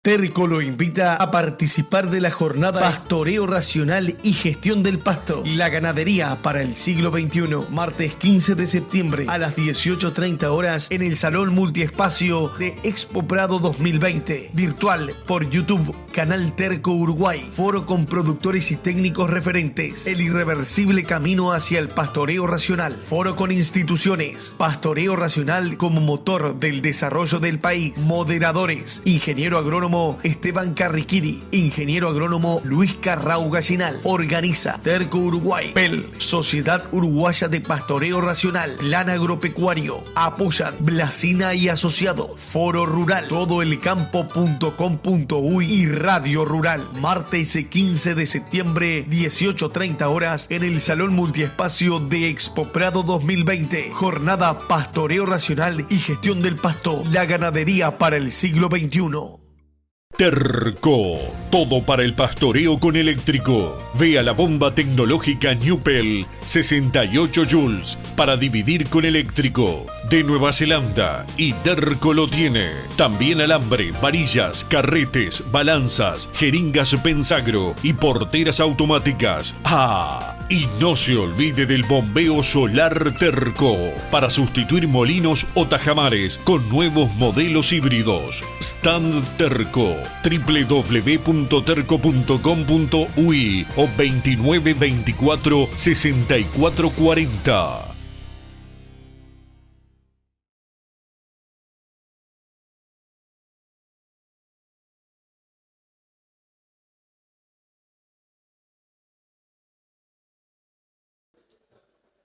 Terco lo invita a participar de la jornada Pastoreo Racional y Gestión del Pasto. La ganadería para el siglo XXI, martes 15 de septiembre a las 18:30 horas en el Salón Multiespacio de Expo Prado 2020. Virtual por YouTube, Canal Terco Uruguay. Foro con productores y técnicos referentes. El irreversible camino hacia el pastoreo racional. Foro con instituciones. Pastoreo racional como motor del desarrollo del país. Moderadores: ingeniero agrónomo Esteban Carriquiri, ingeniero agrónomo Luis Carrau Gallinal. Organiza Terco Uruguay, PEL, Sociedad Uruguaya de Pastoreo Racional, Plan Agropecuario. Apoyan Blasina y Asociado, Foro Rural, todoelcampo.com.uy y Radio Rural. Martes 15 de septiembre, 18:30 horas en el Salón Multiespacio de Expo Prado 2020. Jornada Pastoreo Racional y Gestión del Pasto. La ganadería para el siglo XXI. Terco, todo para el pastoreo con eléctrico. Ve a la bomba tecnológica Newpel 68 joules para dividir con eléctrico, de Nueva Zelanda, y Terco lo tiene. También alambre, varillas, carretes, balanzas, jeringas Pensagro y porteras automáticas. Y no se olvide del bombeo solar Terco para sustituir molinos o tajamares con nuevos modelos híbridos. Stand Terco, www.terco.com.uy o 2924 6440.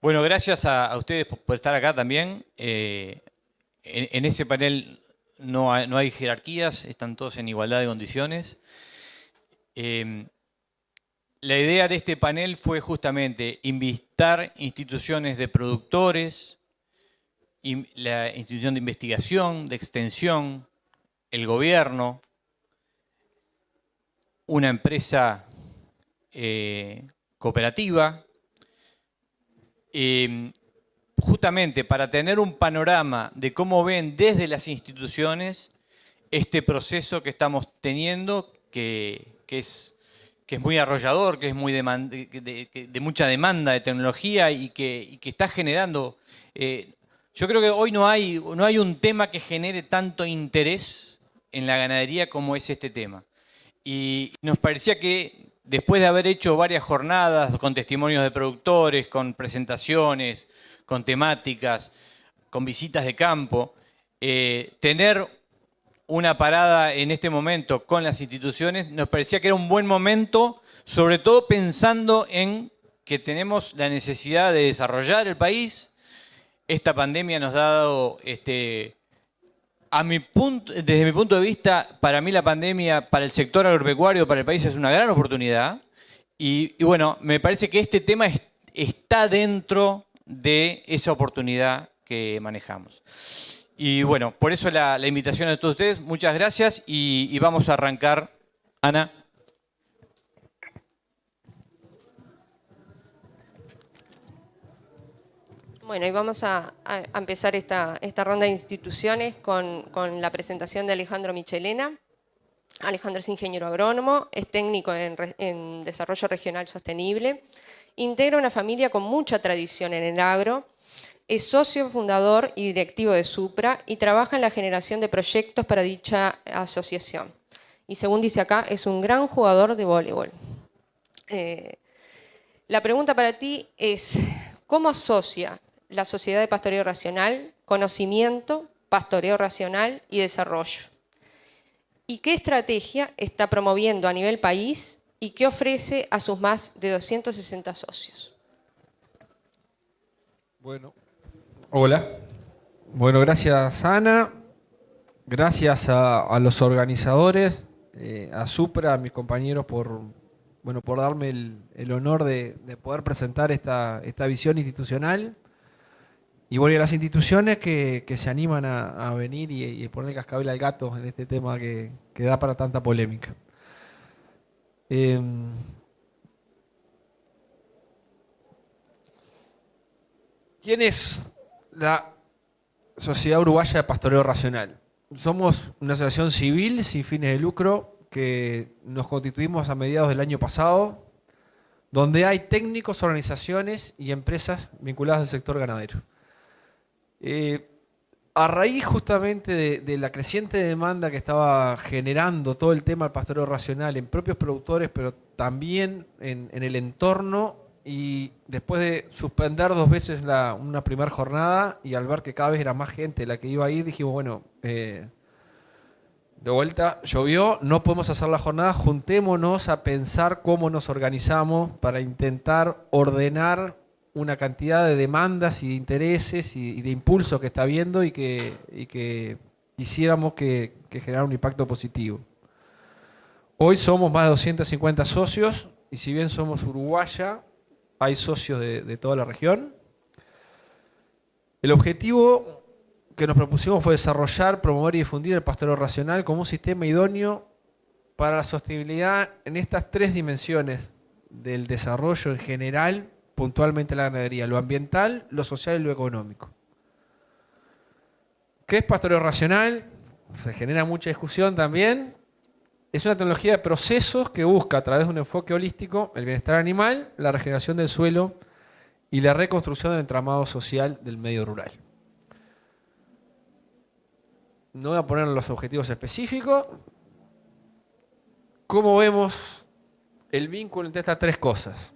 Bueno, gracias a ustedes por estar acá también. En ese panel no hay jerarquías, están todos en igualdad de condiciones. La idea de este panel fue justamente invitar instituciones de productores, la institución de investigación, de extensión, el gobierno, una empresa cooperativa, justamente para tener un panorama de cómo ven desde las instituciones este proceso que estamos teniendo, que es muy arrollador, que es muy de mucha demanda de tecnología y que está generando... yo creo que hoy no hay un tema que genere tanto interés en la ganadería como es este tema. Y nos parecía que después de haber hecho varias jornadas con testimonios de productores, con presentaciones, con temáticas, con visitas de campo, tener una parada en este momento con las instituciones nos parecía que era un buen momento, sobre todo pensando en que tenemos la necesidad de desarrollar el país. Esta pandemia nos ha dado... desde mi punto de vista, para mí la pandemia, para el sector agropecuario, para el país, es una gran oportunidad. Y bueno, me parece que este tema está dentro de esa oportunidad que manejamos. Y bueno, por eso la invitación a todos ustedes. Muchas gracias y vamos a arrancar. Ana. Bueno, y vamos a empezar esta ronda de instituciones con la presentación de Alejandro Michelena. Alejandro es ingeniero agrónomo, es técnico en desarrollo regional sostenible, integra una familia con mucha tradición en el agro, es socio fundador y directivo de Supra y trabaja en la generación de proyectos para dicha asociación. Y según dice acá, es un gran jugador de voleibol. La pregunta para ti es, ¿cómo asocia la Sociedad de Pastoreo Racional conocimiento, pastoreo racional y desarrollo? ¿Y qué estrategia está promoviendo a nivel país y qué ofrece a sus más de 260 socios? Bueno, hola. Bueno, gracias Ana, gracias a los organizadores, a Supra, a mis compañeros por darme el honor de poder presentar esta visión institucional. Y bueno, y a las instituciones que se animan a venir y poner el cascabel al gato en este tema que da para tanta polémica. ¿Quién es la Sociedad Uruguaya de Pastoreo Racional? somos una asociación civil sin fines de lucro que nos constituimos a mediados del año pasado, donde hay técnicos, organizaciones y empresas vinculadas al sector ganadero. A raíz justamente de la creciente demanda que estaba generando todo el tema del pastoreo racional en propios productores, pero también en el entorno, y después de suspender 2 veces una primera jornada y al ver que cada vez era más gente la que iba a ir, dijimos, bueno, de vuelta, llovió, no podemos hacer la jornada, juntémonos a pensar cómo nos organizamos para intentar ordenar una cantidad de demandas y de intereses y de impulsos que está habiendo y que quisiéramos que generara un impacto positivo. Hoy somos más de 250 socios y si bien somos uruguaya, hay socios de toda la región. El objetivo que nos propusimos fue desarrollar, promover y difundir el pastoreo racional como un sistema idóneo para la sostenibilidad en estas 3 dimensiones del desarrollo en general, puntualmente la ganadería, lo ambiental, lo social y lo económico. ¿Qué es pastoreo racional? Se genera mucha discusión también. Es una tecnología de procesos que busca, a través de un enfoque holístico, el bienestar animal, la regeneración del suelo y la reconstrucción del entramado social del medio rural. No voy a poner los objetivos específicos. ¿Cómo vemos el vínculo entre estas 3 cosas?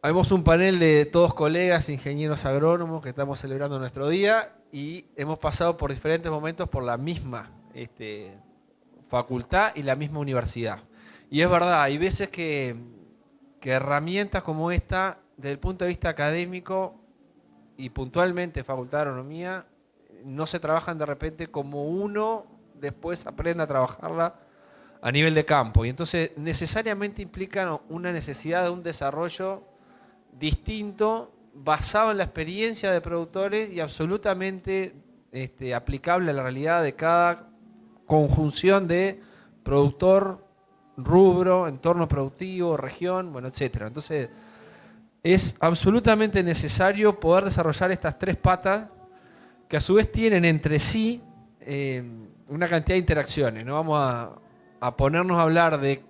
Hemos un panel de todos colegas, ingenieros agrónomos, que estamos celebrando nuestro día y hemos pasado por diferentes momentos por la misma facultad y la misma universidad. Y es verdad, hay veces que herramientas como esta, desde el punto de vista académico y puntualmente Facultad de Agronomía, no se trabajan de repente como uno después aprende a trabajarla a nivel de campo. Y entonces necesariamente implican una necesidad de un desarrollo distinto, basado en la experiencia de productores y absolutamente aplicable a la realidad de cada conjunción de productor, rubro, entorno productivo, región, bueno, etcétera. Entonces, es absolutamente necesario poder desarrollar estas 3 patas que a su vez tienen entre sí una cantidad de interacciones. No vamos a ponernos a hablar de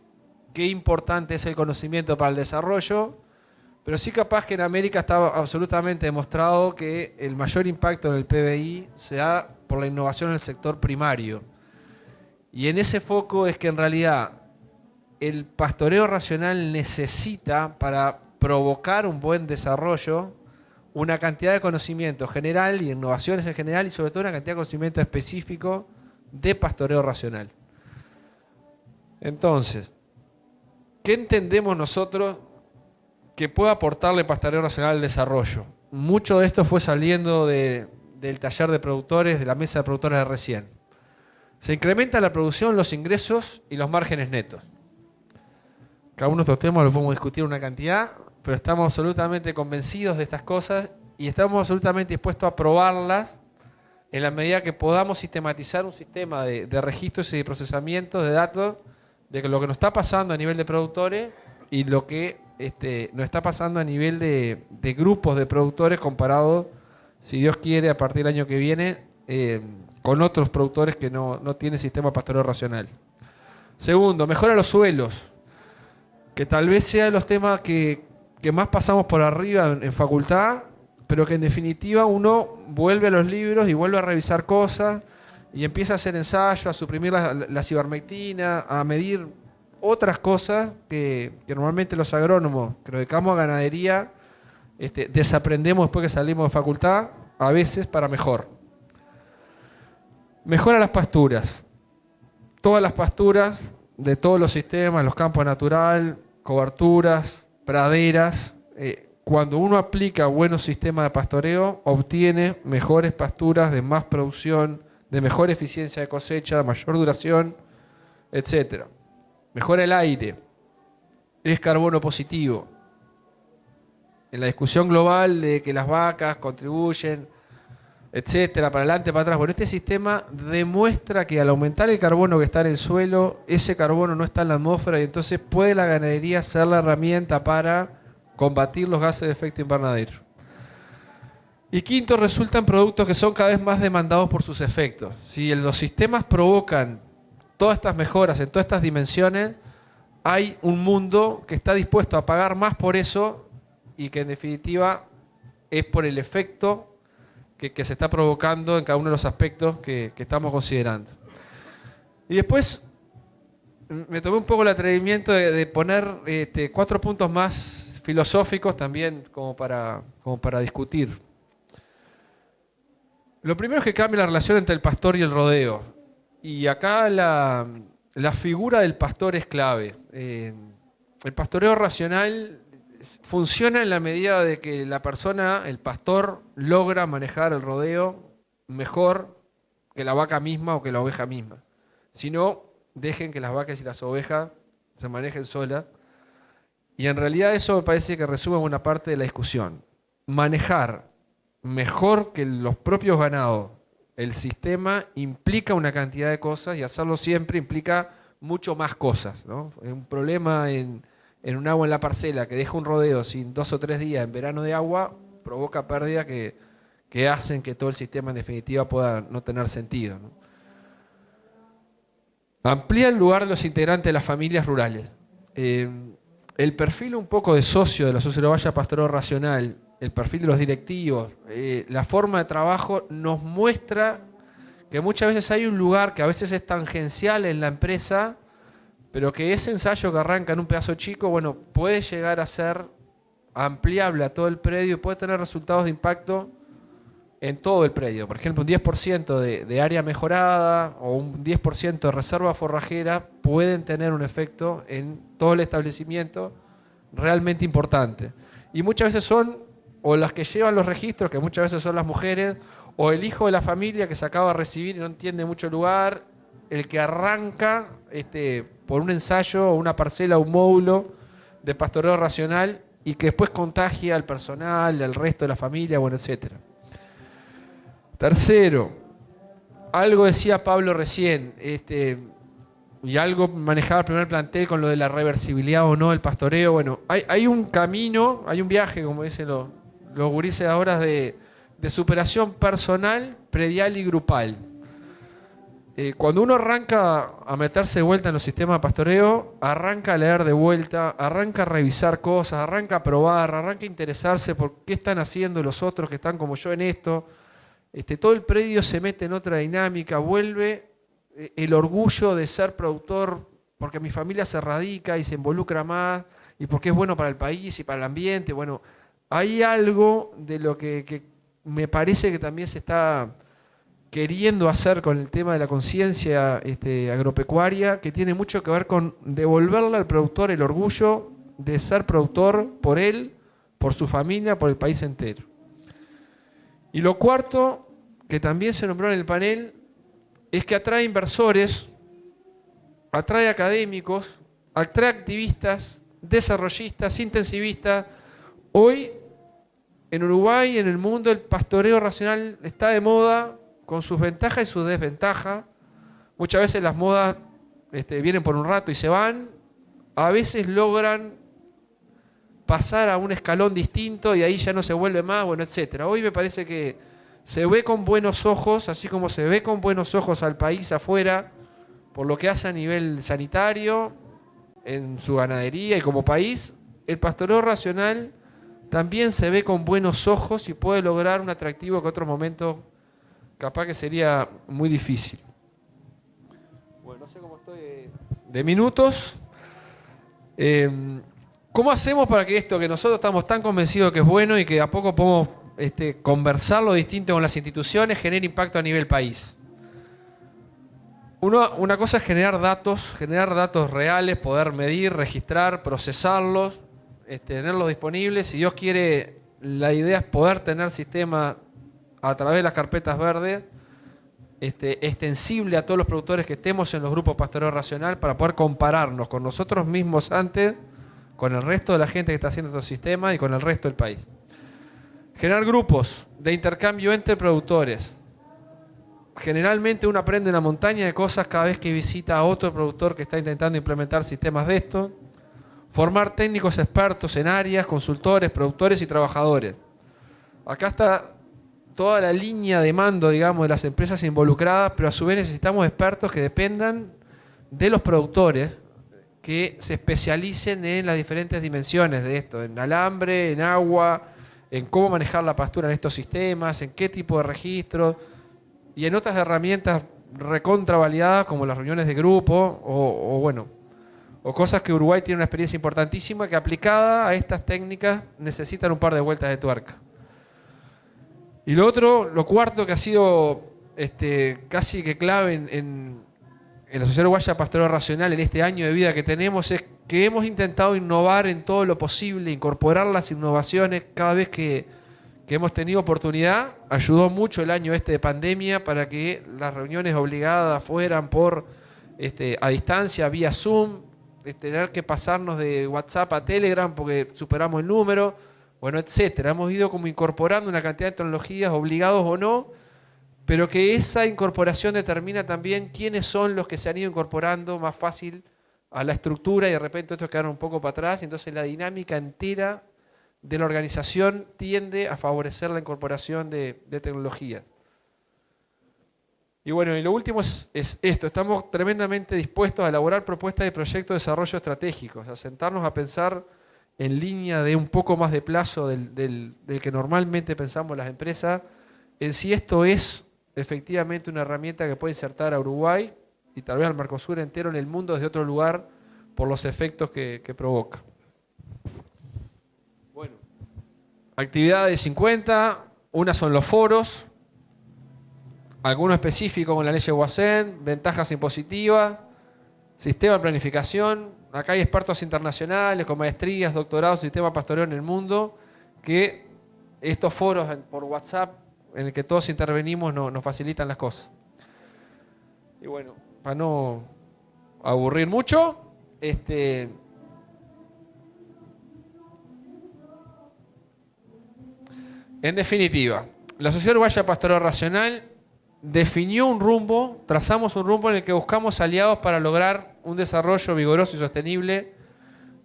qué importante es el conocimiento para el desarrollo, pero sí capaz que en América está absolutamente demostrado que el mayor impacto en el PBI se da por la innovación en el sector primario. Y en ese foco es que en realidad el pastoreo racional necesita, para provocar un buen desarrollo, una cantidad de conocimiento general y innovaciones en general y sobre todo una cantidad de conocimiento específico de pastoreo racional. Entonces, ¿qué entendemos nosotros que pueda aportarle pastoreo racional al desarrollo? Mucho de esto fue saliendo del taller de productores, de la mesa de productores de recién. Se incrementa la producción, los ingresos y los márgenes netos. Cada uno de estos temas los podemos discutir una cantidad, pero estamos absolutamente convencidos de estas cosas y estamos absolutamente dispuestos a probarlas en la medida que podamos sistematizar un sistema de registros y de procesamiento de datos de lo que nos está pasando a nivel de productores y lo que nos está pasando a nivel de grupos de productores comparado, si Dios quiere, a partir del año que viene, con otros productores que no tienen sistema pastoreo racional. Segundo, mejora los suelos, que tal vez sea de los temas que más pasamos por arriba en facultad, pero que en definitiva uno vuelve a los libros y vuelve a revisar cosas y empieza a hacer ensayos, a suprimir la cibarmectina, a medir otras cosas que normalmente los agrónomos que nos dedicamos a ganadería desaprendemos después que salimos de facultad, a veces para mejor. Mejora las pasturas. Todas las pasturas de todos los sistemas, los campos natural, coberturas, praderas, cuando uno aplica buenos sistemas de pastoreo, obtiene mejores pasturas de más producción, de mejor eficiencia de cosecha, de mayor duración, etc. Mejora el aire, es carbono positivo. En la discusión global de que las vacas contribuyen, etcétera, para adelante, para atrás. Bueno, este sistema demuestra que al aumentar el carbono que está en el suelo, ese carbono no está en la atmósfera y entonces puede la ganadería ser la herramienta para combatir los gases de efecto invernadero. Y quinto, resultan productos que son cada vez más demandados por sus efectos. Si los sistemas provocan todas estas mejoras en todas estas dimensiones, hay un mundo que está dispuesto a pagar más por eso y que en definitiva es por el efecto que se está provocando en cada uno de los aspectos que estamos considerando. Y después me tomé un poco el atrevimiento de poner 4 puntos más filosóficos también como para discutir. Lo primero es que cambia la relación entre el pastor y el rodeo. Y acá la figura del pastor es clave. El pastoreo racional funciona en la medida de que la persona, el pastor, logra manejar el rodeo mejor que la vaca misma o que la oveja misma. Si no, dejen que las vacas y las ovejas se manejen solas. Y en realidad eso me parece que resume una parte de la discusión. Manejar mejor que los propios ganados el sistema implica una cantidad de cosas y hacerlo siempre implica mucho más cosas, ¿no? Un problema en un agua en la parcela que deja un rodeo sin 2 o 3 días en verano de agua provoca pérdidas que hacen que todo el sistema en definitiva pueda no tener sentido, ¿no? Amplía el lugar de los integrantes de las familias rurales. El perfil un poco de socio de la Sociología Pastoreo Racional, el perfil de los directivos, la forma de trabajo nos muestra que muchas veces hay un lugar que a veces es tangencial en la empresa, pero que ese ensayo que arranca en un pedazo chico, bueno, puede llegar a ser ampliable a todo el predio y puede tener resultados de impacto en todo el predio. Por ejemplo, un 10% de área mejorada o un 10% de reserva forrajera pueden tener un efecto en todo el establecimiento realmente importante. Y muchas veces son o las que llevan los registros, que muchas veces son las mujeres, o el hijo de la familia que se acaba de recibir y no entiende mucho lugar, el que arranca por un ensayo o una parcela o un módulo de pastoreo racional y que después contagia al personal, al resto de la familia, bueno, etc. Tercero, algo decía Pablo recién, y algo manejaba el primer plantel con lo de la reversibilidad o no del pastoreo. Bueno, hay un camino, hay un viaje, como dicen los gurises ahora, de superación personal, predial y grupal. Cuando uno arranca a meterse de vuelta en los sistemas de pastoreo, arranca a leer de vuelta, arranca a revisar cosas, arranca a probar, arranca a interesarse por qué están haciendo los otros que están como yo en esto. Todo el predio se mete en otra dinámica, vuelve el orgullo de ser productor porque mi familia se radica y se involucra más y porque es bueno para el país y para el ambiente. Bueno, hay algo de lo que me parece que también se está queriendo hacer con el tema de la conciencia agropecuaria, que tiene mucho que ver con devolverle al productor el orgullo de ser productor por él, por su familia, por el país entero. Y lo cuarto, que también se nombró en el panel, es que atrae inversores, atrae académicos, atrae activistas, desarrollistas, intensivistas. Hoy, en Uruguay, en el mundo, el pastoreo racional está de moda con sus ventajas y sus desventajas. Muchas veces las modas vienen por un rato y se van. A veces logran pasar a un escalón distinto y ahí ya no se vuelve más, bueno, etc. Hoy me parece que se ve con buenos ojos, así como se ve con buenos ojos al país afuera, por lo que hace a nivel sanitario, en su ganadería y como país, el pastoreo racional también se ve con buenos ojos y puede lograr un atractivo que en otros momentos capaz que sería muy difícil. Bueno, no sé cómo estoy de minutos. ¿Cómo hacemos para que esto que nosotros estamos tan convencidos que es bueno y que a poco podemos conversarlo distinto con las instituciones genere impacto a nivel país? Una cosa es generar datos reales, poder medir, registrar, procesarlos, tenerlos disponibles. Si Dios quiere, la idea es poder tener sistemas a través de las carpetas verdes, extensible a todos los productores que estemos en los grupos pastoreo racional para poder compararnos con nosotros mismos antes, con el resto de la gente que está haciendo estos sistemas y con el resto del país. Generar grupos de intercambio entre productores. Generalmente uno aprende una montaña de cosas cada vez que visita a otro productor que está intentando implementar sistemas de esto. Formar técnicos expertos en áreas, consultores, productores y trabajadores. Acá está toda la línea de mando, digamos, de las empresas involucradas, pero a su vez necesitamos expertos que dependan de los productores, que se especialicen en las diferentes dimensiones de esto, en alambre, en agua, en cómo manejar la pastura en estos sistemas, en qué tipo de registro y en otras herramientas recontravalidadas como las reuniones de grupo o cosas que Uruguay tiene una experiencia importantísima que aplicada a estas técnicas necesitan un par de vueltas de tuerca. Y lo cuarto que ha sido casi que clave en la Sociedad Uruguaya Pastoreo Racional en este año de vida que tenemos es que hemos intentado innovar en todo lo posible, incorporar las innovaciones cada vez que hemos tenido oportunidad. Ayudó mucho el año de pandemia para que las reuniones obligadas fueran a distancia, vía Zoom, tener que pasarnos de WhatsApp a Telegram porque superamos el número, etcétera. Hemos ido como incorporando una cantidad de tecnologías, obligados o no, pero que esa incorporación determina también quiénes son los que se han ido incorporando más fácil a la estructura y de repente estos quedaron un poco para atrás, y entonces la dinámica entera de la organización tiende a favorecer la incorporación de tecnologías. Y lo último es esto, estamos tremendamente dispuestos a elaborar propuestas de proyectos de desarrollo estratégicos, a sentarnos a pensar en línea de un poco más de plazo del que normalmente pensamos las empresas, en si esto es efectivamente una herramienta que puede insertar a Uruguay y tal vez al Mercosur entero en el mundo desde otro lugar por los efectos que provoca. Actividades 50, una son los foros, alguno específico con la ley de Guasén, ventajas impositivas, sistema de planificación. Acá hay expertos internacionales con maestrías, doctorados, sistema pastoreo en el mundo, que estos foros por WhatsApp en el que todos intervenimos nos facilitan las cosas. Y para no aburrir mucho, en definitiva, la Sociedad Uruguaya Pastoreo Racional definió un rumbo, trazamos un rumbo en el que buscamos aliados para lograr un desarrollo vigoroso y sostenible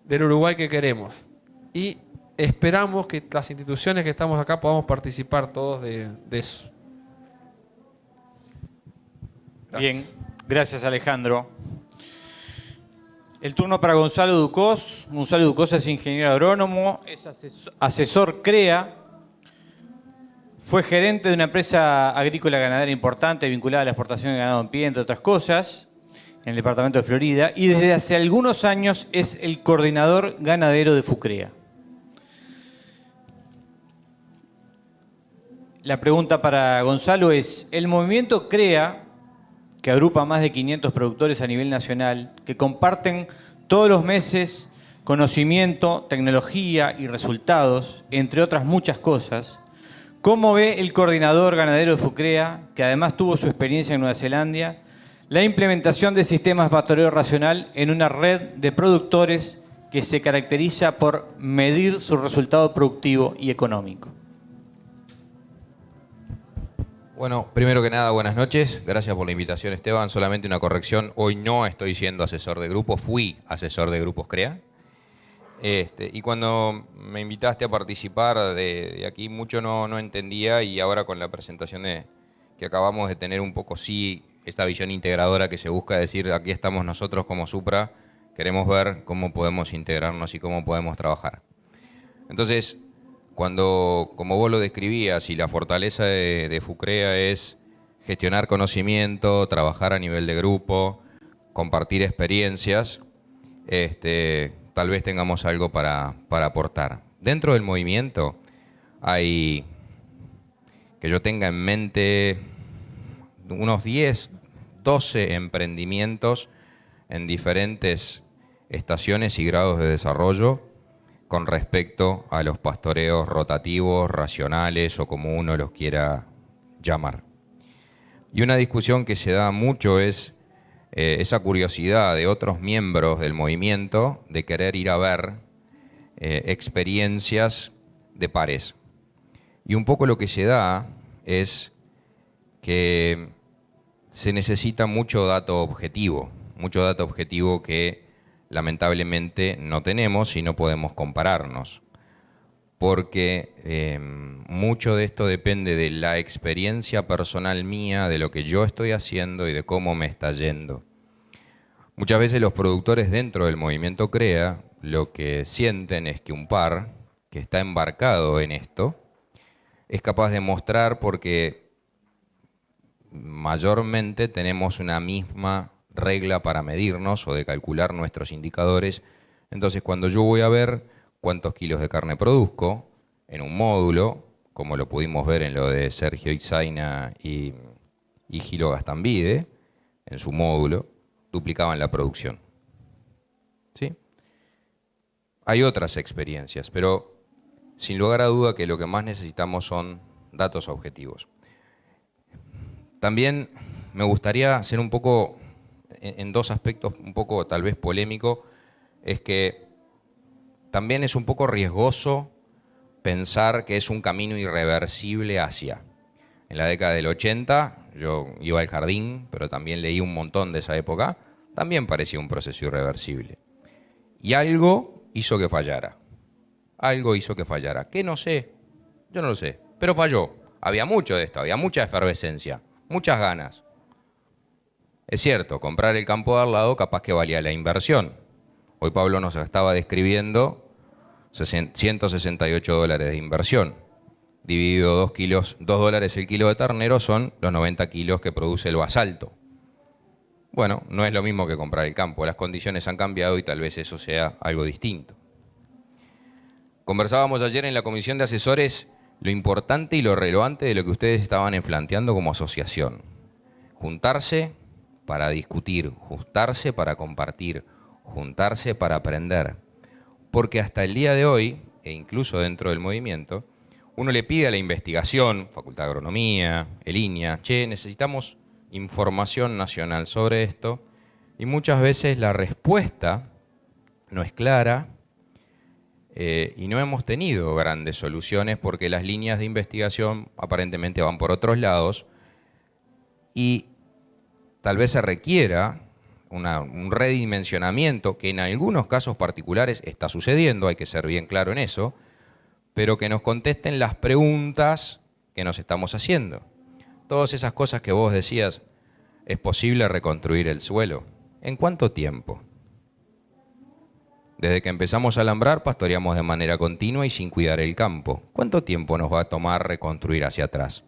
del Uruguay que queremos. Y esperamos que las instituciones que estamos acá podamos participar todos de eso. Gracias. Bien, gracias Alejandro. El turno para Gonzalo Ducós. Gonzalo Ducós es ingeniero agrónomo, es asesor CREA, fue gerente de una empresa agrícola ganadera importante vinculada a la exportación de ganado en pie, entre otras cosas, en el departamento de Florida, y desde hace algunos años es el coordinador ganadero de FUCREA. La pregunta para Gonzalo es, el movimiento CREA, que agrupa a más de 500 productores a nivel nacional, que comparten todos los meses conocimiento, tecnología y resultados, entre otras muchas cosas, ¿cómo ve el coordinador ganadero de FUCREA, que además tuvo su experiencia en Nueva Zelanda, la implementación de sistemas pastoreo racional en una red de productores que se caracteriza por medir su resultado productivo y económico? Bueno, primero que nada, buenas noches. Gracias por la invitación, Esteban. Solamente una corrección. Hoy no estoy siendo asesor de grupo, fui asesor de grupos CREA. Y cuando me invitaste a participar de aquí, mucho no entendía, y ahora con la presentación que acabamos de tener un poco, sí, esta visión integradora que se busca, decir, aquí estamos nosotros como Supra, queremos ver cómo podemos integrarnos y cómo podemos trabajar. Entonces, cuando, como vos lo describías, y la fortaleza de FUCREA es gestionar conocimiento, trabajar a nivel de grupo, compartir experiencias, tal vez tengamos algo para aportar. Dentro del movimiento hay, que yo tenga en mente, unos 10, 12 emprendimientos en diferentes estaciones y grados de desarrollo con respecto a los pastoreos rotativos, racionales o como uno los quiera llamar. Y una discusión que se da mucho es esa curiosidad de otros miembros del movimiento de querer ir a ver experiencias de pares. Y un poco lo que se da es que se necesita mucho dato objetivo que lamentablemente no tenemos y no podemos compararnos. Porque mucho de esto depende de la experiencia personal mía, de lo que yo estoy haciendo y de cómo me está yendo. Muchas veces los productores dentro del movimiento CREA lo que sienten es que un par que está embarcado en esto es capaz de mostrar, porque mayormente tenemos una misma regla para medirnos o de calcular nuestros indicadores. Entonces, cuando yo voy a ver cuántos kilos de carne produzco en un módulo, como lo pudimos ver en lo de Sergio Ixaina y Gilo Gastambide, en su módulo, duplicaban la producción. ¿Sí? Hay otras experiencias, pero sin lugar a duda que lo que más necesitamos son datos objetivos. También me gustaría hacer un poco, en dos aspectos un poco tal vez polémico, es que también es un poco riesgoso pensar que es un camino irreversible hacia. En la década del 80, yo iba al jardín, pero también leí un montón de esa época, también parecía un proceso irreversible. Y algo hizo que fallara. Algo hizo que fallara. ¿Qué? No sé. Yo no lo sé. Pero falló. Había mucho de esto, había mucha efervescencia, muchas ganas. Es cierto, comprar el campo de al lado capaz que valía la inversión. Hoy Pablo nos estaba describiendo $168 de inversión. Dividido $2 el kilo de ternero son los 90 kilos que produce el basalto. Bueno, no es lo mismo que comprar el campo. Las condiciones han cambiado y tal vez eso sea algo distinto. Conversábamos ayer en la comisión de asesores lo importante y lo relevante de lo que ustedes estaban planteando como asociación. Juntarse para discutir, juntarse para compartir, juntarse para aprender. Porque hasta el día de hoy, e incluso dentro del movimiento, uno le pide a la investigación, Facultad de Agronomía, el INIA, che, necesitamos información nacional sobre esto, y muchas veces la respuesta no es clara y no hemos tenido grandes soluciones porque las líneas de investigación aparentemente van por otros lados y tal vez se requiera un redimensionamiento que en algunos casos particulares está sucediendo, hay que ser bien claro en eso, pero que nos contesten las preguntas que nos estamos haciendo. Todas esas cosas que vos decías, ¿es posible reconstruir el suelo? ¿En cuánto tiempo? Desde que empezamos a alambrar, pastoreamos de manera continua y sin cuidar el campo. ¿Cuánto tiempo nos va a tomar reconstruir hacia atrás?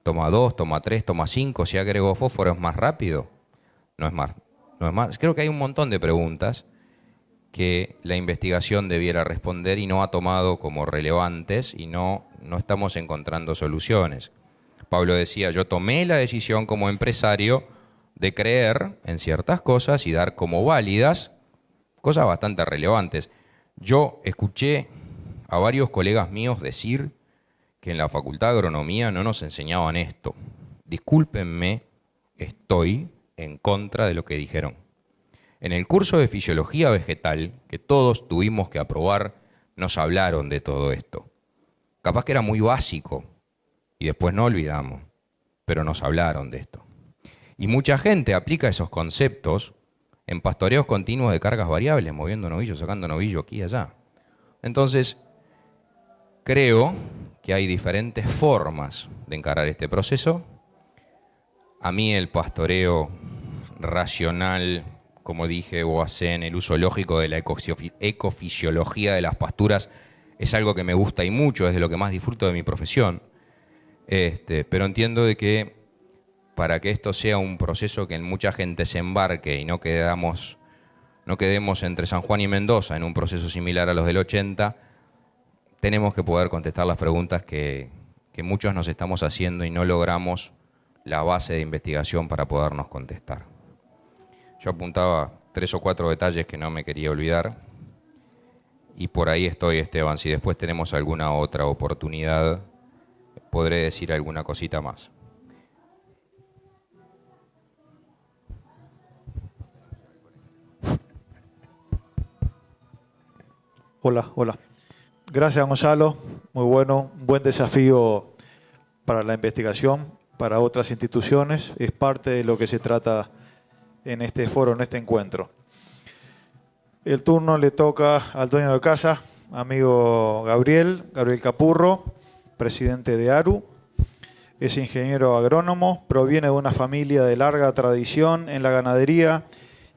¿Toma 2, toma 3, toma 5? ¿Si agrego fósforo es más rápido? No es más. No es más. Creo que hay un montón de preguntas que la investigación debiera responder y no ha tomado como relevantes y no estamos encontrando soluciones. Pablo decía, yo tomé la decisión como empresario de creer en ciertas cosas y dar como válidas cosas bastante relevantes. Yo escuché a varios colegas míos decir que en la Facultad de Agronomía no nos enseñaban esto. Discúlpenme, estoy en contra de lo que dijeron. En el curso de Fisiología Vegetal, que todos tuvimos que aprobar, nos hablaron de todo esto. Capaz que era muy básico y después no olvidamos, pero nos hablaron de esto. Y mucha gente aplica esos conceptos en pastoreos continuos de cargas variables, moviendo novillo, sacando novillo aquí y allá. Entonces, creo que hay diferentes formas de encarar este proceso. A mí el pastoreo racional, como dije, o en el uso lógico de la ecofisiología de las pasturas, es algo que me gusta y mucho, es de lo que más disfruto de mi profesión. Pero entiendo de que para que esto sea un proceso que en mucha gente se embarque y no quedemos entre San Juan y Mendoza en un proceso similar a los del 80, tenemos que poder contestar las preguntas que muchos nos estamos haciendo y no logramos la base de investigación para podernos contestar. Yo apuntaba 3 o 4 detalles que no me quería olvidar y por ahí estoy, Esteban. Si después tenemos alguna otra oportunidad, podré decir alguna cosita más. Hola. Gracias, Gonzalo. Muy bueno, un buen desafío para la investigación, para otras instituciones. Es parte de lo que se trata en este foro, en este encuentro. El turno le toca al dueño de casa, amigo Gabriel Capurro, presidente de ARU. Es ingeniero agrónomo, proviene de una familia de larga tradición en la ganadería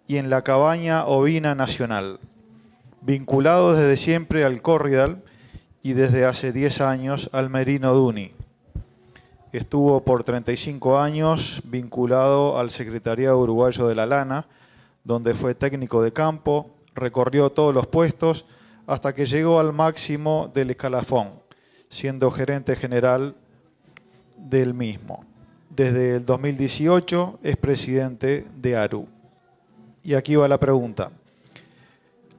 y en la cabaña ovina nacional. Vinculado desde siempre al Corriedal y desde hace 10 años al Merino Duni. Estuvo por 35 años vinculado al Secretariado Uruguayo de la Lana, donde fue técnico de campo, recorrió todos los puestos hasta que llegó al máximo del escalafón, siendo gerente general del mismo. Desde el 2018 es presidente de ARU. Y aquí va la pregunta.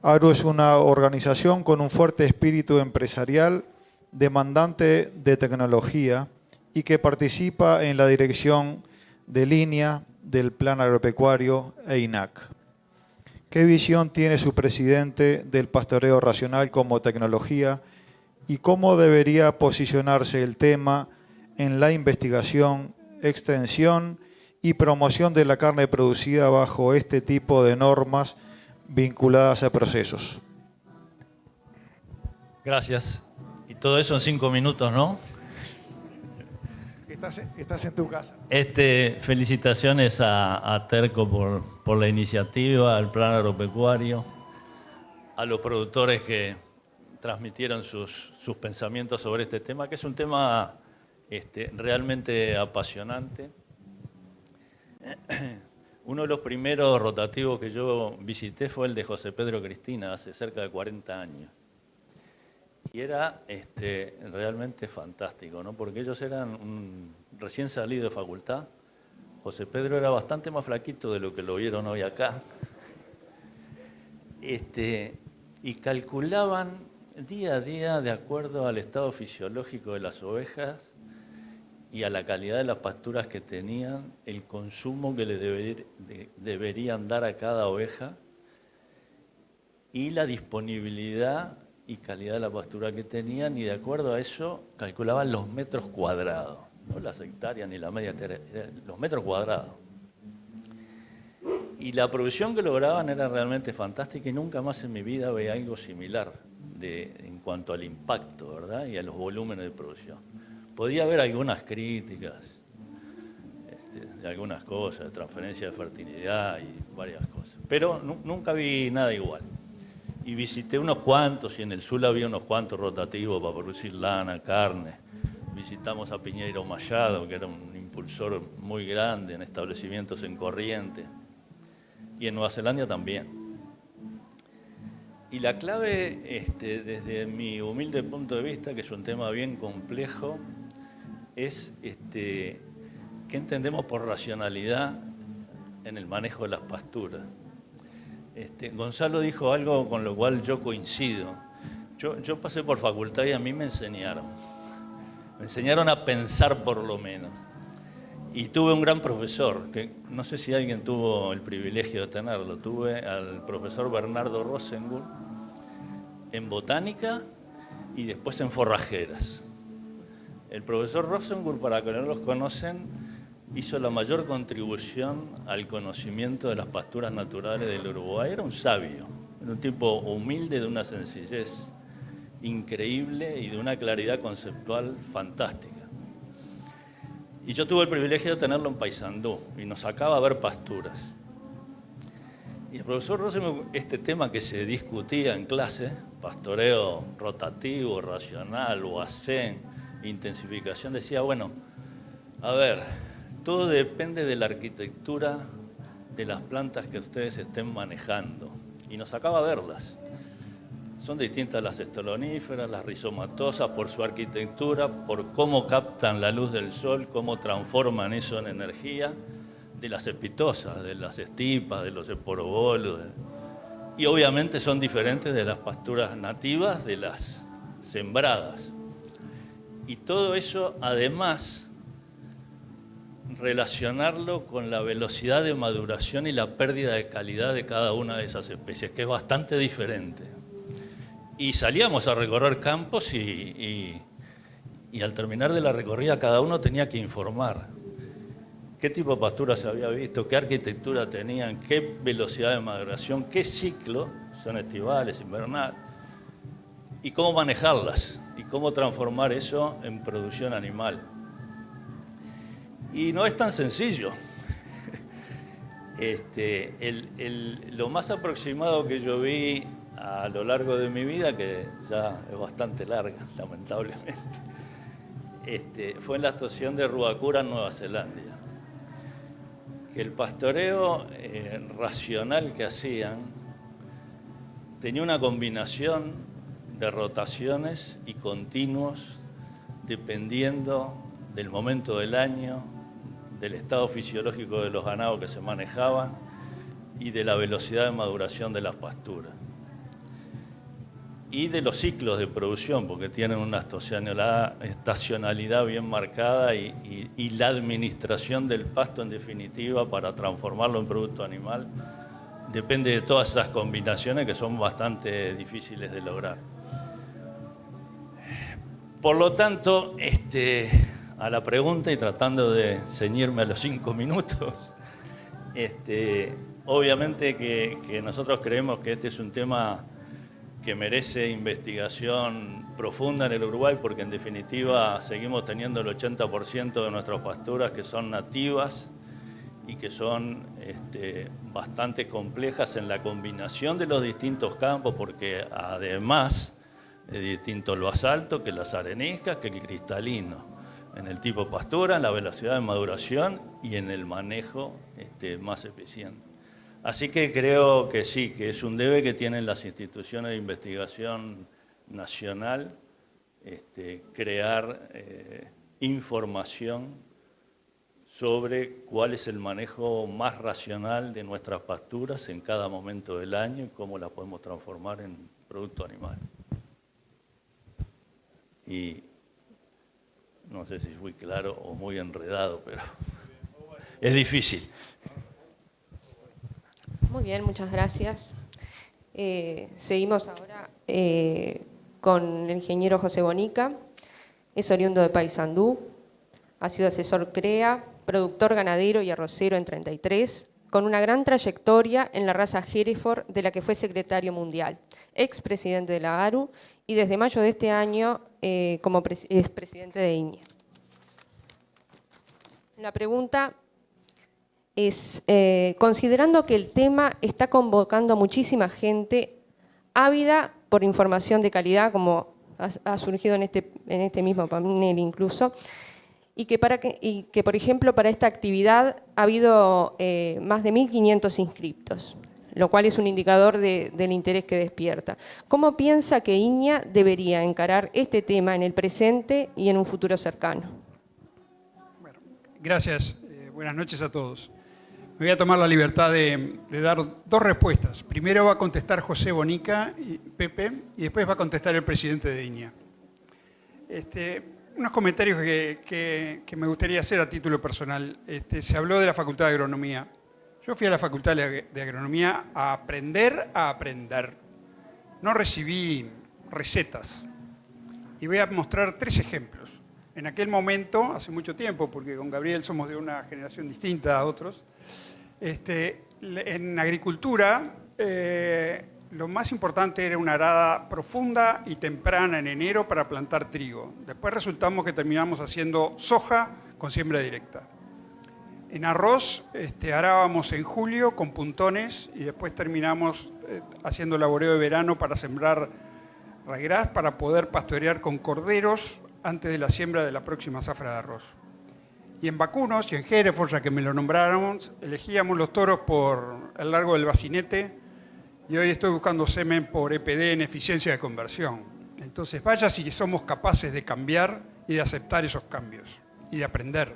ARU es una organización con un fuerte espíritu empresarial, demandante de tecnología y que participa en la dirección de línea del Plan Agropecuario e INAC. ¿Qué visión tiene su presidente del pastoreo racional como tecnología y cómo debería posicionarse el tema en la investigación, extensión y promoción de la carne producida bajo este tipo de normas vinculadas a procesos? Gracias. Y todo eso en 5 minutos, ¿no? Estás en tu casa. Felicitaciones a Terco por la iniciativa, al Plan Agropecuario, a los productores que transmitieron sus pensamientos sobre este tema, que es un tema realmente apasionante. Uno de los primeros rotativos que yo visité fue el de José Pedro Cristina, hace cerca de 40 años. Y era realmente fantástico, ¿no? Porque ellos eran recién salidos de facultad. José Pedro era bastante más flaquito de lo que lo vieron hoy acá. Y calculaban día a día, de acuerdo al estado fisiológico de las ovejas y a la calidad de las pasturas que tenían, el consumo que le deberían dar a cada oveja y la disponibilidad y calidad de la pastura que tenían, y de acuerdo a eso calculaban los metros cuadrados, no las hectáreas ni la media hectárea, los metros cuadrados. Y la producción que lograban era realmente fantástica y nunca más en mi vida veía algo similar en cuanto al impacto, ¿verdad? Y a los volúmenes de producción. Podía haber algunas críticas de algunas cosas, de transferencia de fertilidad y varias cosas, pero nunca vi nada igual. Y visité unos cuantos, y en el sur había unos cuantos rotativos para producir lana, carne. Visitamos a Piñeiro Machado, que era un impulsor muy grande en establecimientos en Corrientes. Y en Nueva Zelanda también. Y la clave, desde mi humilde punto de vista, que es un tema bien complejo, es qué entendemos por racionalidad en el manejo de las pasturas. Gonzalo dijo algo con lo cual yo coincido. Yo pasé por facultad y a mí me enseñaron. Me enseñaron a pensar por lo menos. Y tuve un gran profesor, que no sé si alguien tuvo el privilegio de tenerlo. Tuve al profesor Bernardo Rosengur en botánica y después en forrajeras. El profesor Rosengur, para que no los conocen, hizo la mayor contribución al conocimiento de las pasturas naturales del Uruguay. Era un sabio, era un tipo humilde, de una sencillez increíble y de una claridad conceptual fantástica. Y yo tuve el privilegio de tenerlo en Paysandú y nos sacaba a ver pasturas. Y el profesor Rosenberg, este tema que se discutía en clase, pastoreo rotativo, racional, OACEN, intensificación, decía, bueno, a ver, todo depende de la arquitectura de las plantas que ustedes estén manejando. Y nos sacaba a verlas. Son distintas las estoloníferas, las rizomatosas, por su arquitectura, por cómo captan la luz del sol, cómo transforman eso en energía, de las epitosas, de las estipas, de los esporobolos. Y obviamente son diferentes de las pasturas nativas, de las sembradas. Y todo eso, además, relacionarlo con la velocidad de maduración y la pérdida de calidad de cada una de esas especies, que es bastante diferente. Y salíamos a recorrer campos y al terminar de la recorrida cada uno tenía que informar qué tipo de pastura se había visto, qué arquitectura tenían, qué velocidad de maduración, qué ciclo, son estivales, invernales, y cómo manejarlas. y cómo transformar eso en producción animal. Y no es tan sencillo. Lo más aproximado que yo vi a lo largo de mi vida, que ya es bastante larga, lamentablemente, fue en la estación de Ruakura, en Nueva Zelanda. Que el pastoreo racional que hacían tenía una combinación de rotaciones y continuos dependiendo del momento del año, del estado fisiológico de los ganados que se manejaban y de la velocidad de maduración de las pasturas. Y de los ciclos de producción, porque tienen una estacionalidad bien marcada y la administración del pasto, en definitiva, para transformarlo en producto animal, depende de todas esas combinaciones que son bastante difíciles de lograr. Por lo tanto, a la pregunta y tratando de ceñirme a los 5 minutos, obviamente que nosotros creemos que este es un tema que merece investigación profunda en el Uruguay, porque en definitiva seguimos teniendo el 80% de nuestras pasturas que son nativas y que son bastante complejas en la combinación de los distintos campos, porque además es distinto el basalto que las areniscas, que el cristalino, en el tipo de pastura, en la velocidad de maduración y en el manejo más eficiente. Así que creo que sí, que es un debe que tienen las instituciones de investigación nacional, crear información sobre cuál es el manejo más racional de nuestras pasturas en cada momento del año y cómo las podemos transformar en producto animal. Y no sé si fui claro o muy enredado, pero es difícil. Muy bien, muchas gracias. Seguimos ahora con el ingeniero José Bonica. Es oriundo de Paysandú, ha sido asesor CREA, productor ganadero y arrocero en 33, con una gran trayectoria en la raza Hereford, de la que fue secretario mundial, expresidente de la ARU y desde mayo de este año como es presidente de INIA. La pregunta es, considerando que el tema está convocando a muchísima gente ávida por información de calidad, como ha surgido en este mismo panel incluso, y que, por ejemplo, para esta actividad ha habido más de 1.500 inscriptos, lo cual es un indicador del interés que despierta. ¿Cómo piensa que INIA debería encarar este tema en el presente y en un futuro cercano? Bueno, gracias. Buenas noches a todos. Me voy a tomar la libertad de dar 2 respuestas. Primero va a contestar José Bonica, Pepe, y después va a contestar el presidente de INIA. Unos comentarios que me gustaría hacer a título personal. Se habló de la Facultad de Agronomía. Yo fui a la Facultad de Agronomía a aprender a aprender. No recibí recetas. Y voy a mostrar 3 ejemplos. En aquel momento, hace mucho tiempo, porque con Gabriel somos de una generación distinta a otros, en agricultura lo más importante era una arada profunda y temprana en enero para plantar trigo. Después resultamos que terminamos haciendo soja con siembra directa. En arroz arábamos en julio con puntones y después terminamos haciendo laboreo de verano para sembrar ryegrass para poder pastorear con corderos antes de la siembra de la próxima zafra de arroz. Y en vacunos y en Hereford, ya que me lo nombráramos, elegíamos los toros por el largo del bacinete y hoy estoy buscando semen por EPD en eficiencia de conversión. Entonces vaya si somos capaces de cambiar y de aceptar esos cambios y de aprender.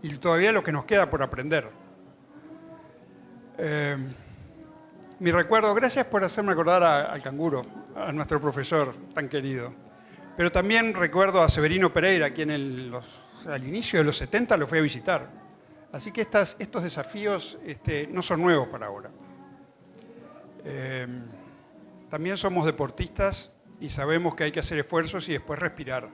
Y todavía lo que nos queda por aprender. Mi recuerdo, gracias por hacerme acordar al canguro, a nuestro profesor tan querido. Pero también recuerdo a Severino Pereira, quien al inicio de los 70 lo fui a visitar. Así que estos desafíos no son nuevos para ahora. También somos deportistas y sabemos que hay que hacer esfuerzos y después respirar.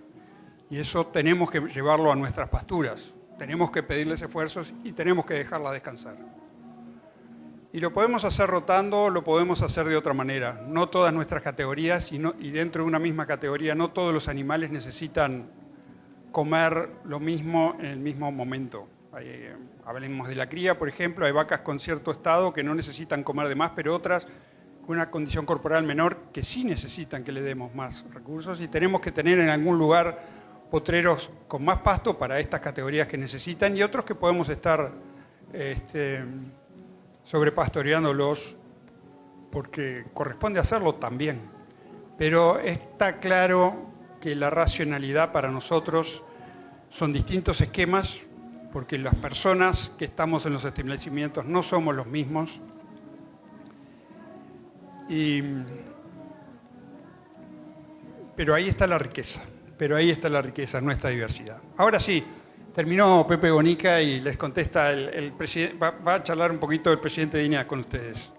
Y eso tenemos que llevarlo a nuestras pasturas. Tenemos que pedirles esfuerzos y tenemos que dejarlas descansar. Y lo podemos hacer rotando, lo podemos hacer de otra manera. No todas nuestras categorías y dentro de una misma categoría, no todos los animales necesitan comer lo mismo en el mismo momento. Hablemos de la cría, por ejemplo, hay vacas con cierto estado que no necesitan comer de más, pero otras con una condición corporal menor que sí necesitan que le demos más recursos, y tenemos que tener en algún lugar potreros con más pasto para estas categorías que necesitan y otros que podemos estar sobrepastoreándolos porque corresponde hacerlo también. Pero está claro que la racionalidad para nosotros son distintos esquemas, porque las personas que estamos en los establecimientos no somos los mismos. Pero ahí está la riqueza, nuestra diversidad. Ahora sí, terminó Pepe Bonica y les contesta el presidente, va a charlar un poquito el presidente de INEA con ustedes.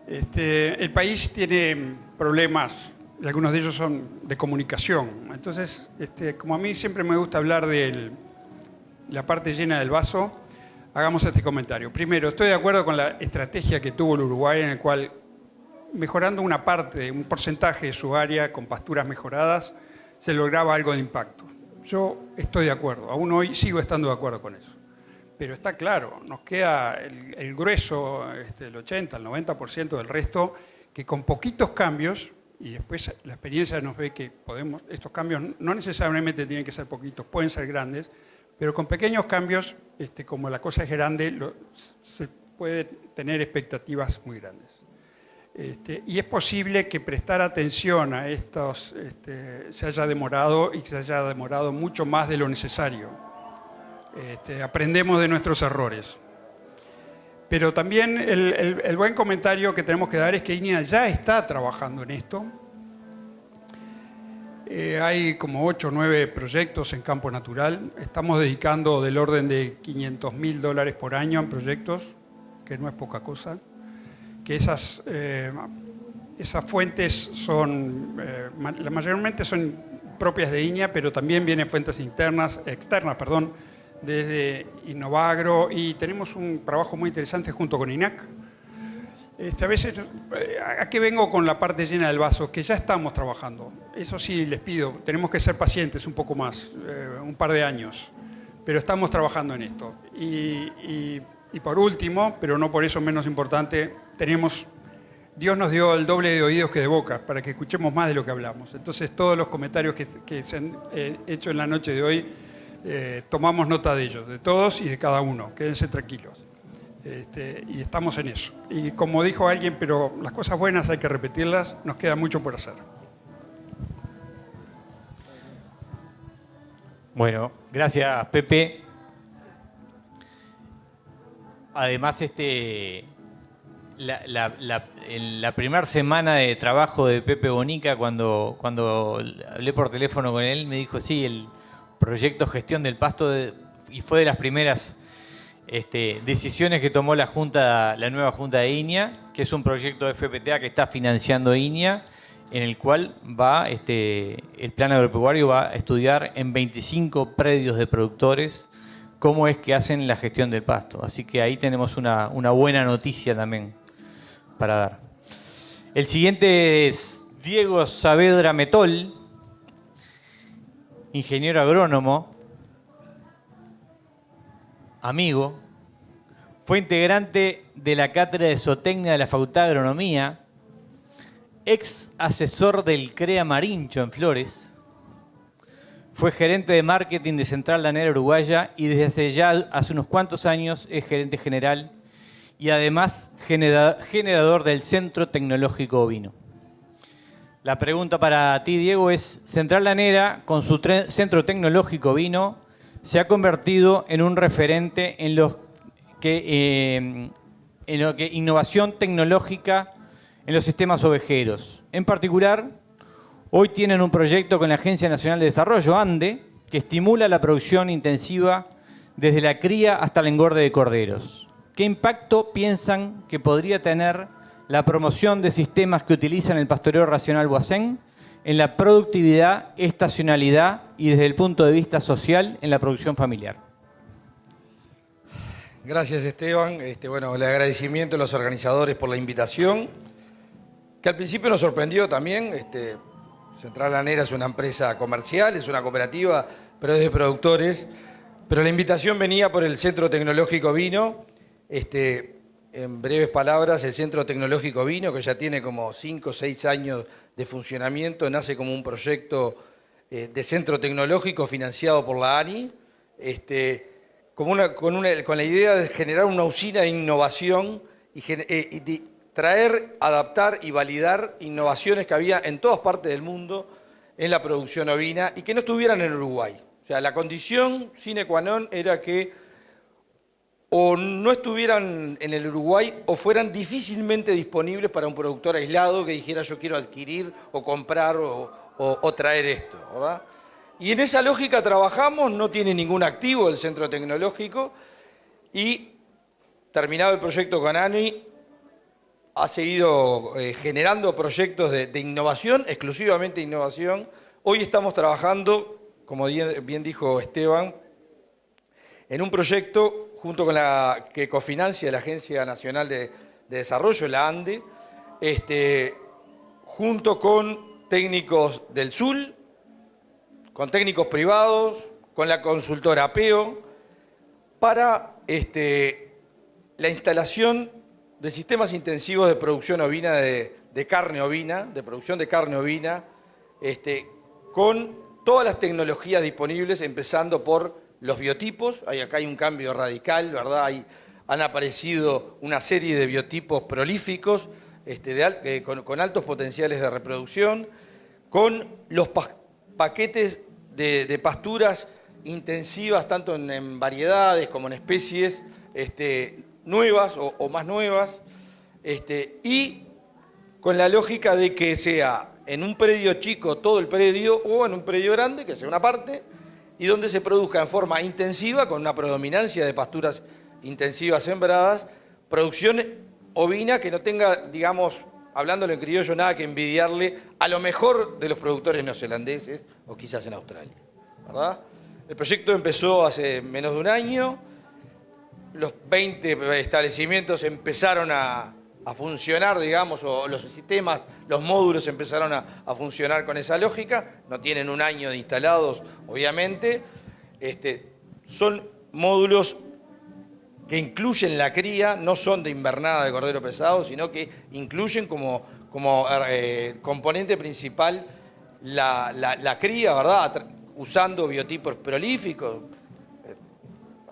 El país tiene problemas, y algunos de ellos son de comunicación. Entonces, como a mí siempre me gusta hablar de la parte llena del vaso, hagamos este comentario. Primero, estoy de acuerdo con la estrategia que tuvo el Uruguay, en el cual, mejorando una parte, un porcentaje de su área con pasturas mejoradas, se lograba algo de impacto. Yo estoy de acuerdo, aún hoy sigo estando de acuerdo con eso. Pero está claro, nos queda el grueso, el 80, el 90% del resto, que con poquitos cambios, y después la experiencia nos ve que estos cambios no necesariamente tienen que ser poquitos, pueden ser grandes, pero con pequeños cambios, como la cosa es grande, se puede tener expectativas muy grandes. Y es posible que prestar atención a estos se haya demorado y que se haya demorado mucho más de lo necesario. Aprendemos de nuestros errores. Pero también el buen comentario que tenemos que dar es que INEA ya está trabajando en esto. Hay como 8 o 9 proyectos en campo natural. Estamos dedicando del orden de $500.000 por año en proyectos, que no es poca cosa. Que esas fuentes son, mayormente son propias de INEA, pero también vienen fuentes externas, desde Innovagro, y tenemos un trabajo muy interesante junto con INAC. A veces, ¿a qué vengo con la parte llena del vaso? Que ya estamos trabajando. Eso sí, les pido, tenemos que ser pacientes un poco más, un par de años, pero estamos trabajando en esto. Y por último, pero no por eso menos importante, Dios nos dio el doble de oídos que de boca, para que escuchemos más de lo que hablamos. Entonces, todos los comentarios que se han hecho en la noche de hoy, tomamos nota de ellos, de todos y de cada uno. Quédense tranquilos. Y estamos en eso. Y como dijo alguien, pero las cosas buenas hay que repetirlas, nos queda mucho por hacer. Bueno, gracias, Pepe. Además, en la primera semana de trabajo de Pepe Bonica, cuando hablé por teléfono con él, me dijo, sí, el proyecto Gestión del Pasto, y fue de las primeras decisiones que tomó la nueva Junta de INEA, que es un proyecto de FPTA que está financiando INEA, en el cual el plan agropecuario va a estudiar en 25 predios de productores cómo es que hacen la gestión del pasto. Así que ahí tenemos una buena noticia también para dar. El siguiente es Diego Saavedra Metol, ingeniero agrónomo, amigo, fue integrante de la cátedra de zootecnia de la Facultad de Agronomía, ex asesor del CREA Marincho en Flores, fue gerente de marketing de Central Lanera Uruguaya y desde hace unos cuantos años es gerente general y además generador del Centro Tecnológico Ovino. La pregunta para ti, Diego, es: Central Lanera, con su Centro Tecnológico Ovino, se ha convertido en un referente en lo que innovación tecnológica en los sistemas ovejeros. En particular, hoy tienen un proyecto con la Agencia Nacional de Desarrollo, ANDE, que estimula la producción intensiva desde la cría hasta el engorde de corderos. ¿Qué impacto piensan que podría tener la promoción de sistemas que utilizan el pastoreo racional Boissin en la productividad, estacionalidad y desde el punto de vista social en la producción familiar? Gracias, Esteban. Bueno, el agradecimiento a los organizadores por la invitación, que al principio nos sorprendió también. Central Lanera es una empresa comercial, es una cooperativa, pero es de productores. Pero la invitación venía por el Centro Tecnológico Vino. En breves palabras, el Centro Tecnológico Vino, que ya tiene como 5 o 6 años de funcionamiento, nace como un proyecto de centro tecnológico financiado por la ANI, con la idea de generar una usina de innovación y de traer, adaptar y validar innovaciones que había en todas partes del mundo en la producción ovina y que no estuvieran en Uruguay. O sea, la condición sine qua non era que o no estuvieran en el Uruguay o fueran difícilmente disponibles para un productor aislado que dijera yo quiero adquirir o comprar o traer esto, ¿verdad? Y en esa lógica trabajamos, no tiene ningún activo el centro tecnológico y terminado el proyecto con ANI, ha seguido generando proyectos de innovación, exclusivamente innovación. Hoy estamos trabajando, como bien dijo Esteban, en un proyecto junto con la que cofinancia la Agencia Nacional de Desarrollo, la ANDE, junto con técnicos del SUL, con técnicos privados, con la consultora APEO, para la instalación de sistemas intensivos de producción ovina, de carne ovina, de producción de carne ovina, con todas las tecnologías disponibles, empezando por los biotipos. Acá hay un cambio radical, ¿verdad? Han aparecido una serie de biotipos prolíficos con altos potenciales de reproducción, con los paquetes de pasturas intensivas, tanto en variedades como en especies nuevas o más nuevas, y con la lógica de que sea en un predio chico todo el predio o en un predio grande, que sea una parte, y donde se produzca en forma intensiva, con una predominancia de pasturas intensivas sembradas, producción ovina que no tenga, digamos, hablándolo en criollo, nada que envidiarle a lo mejor de los productores neozelandeses o quizás en Australia, ¿verdad? El proyecto empezó hace menos de un año, los 20 establecimientos empezaron a funcionar, digamos, o los sistemas, los módulos empezaron a funcionar con esa lógica. No tienen un año de instalados, obviamente. Son módulos que incluyen la cría, no son de invernada de cordero pesado, sino que incluyen como componente principal la cría, ¿verdad? Usando biotipos prolíficos.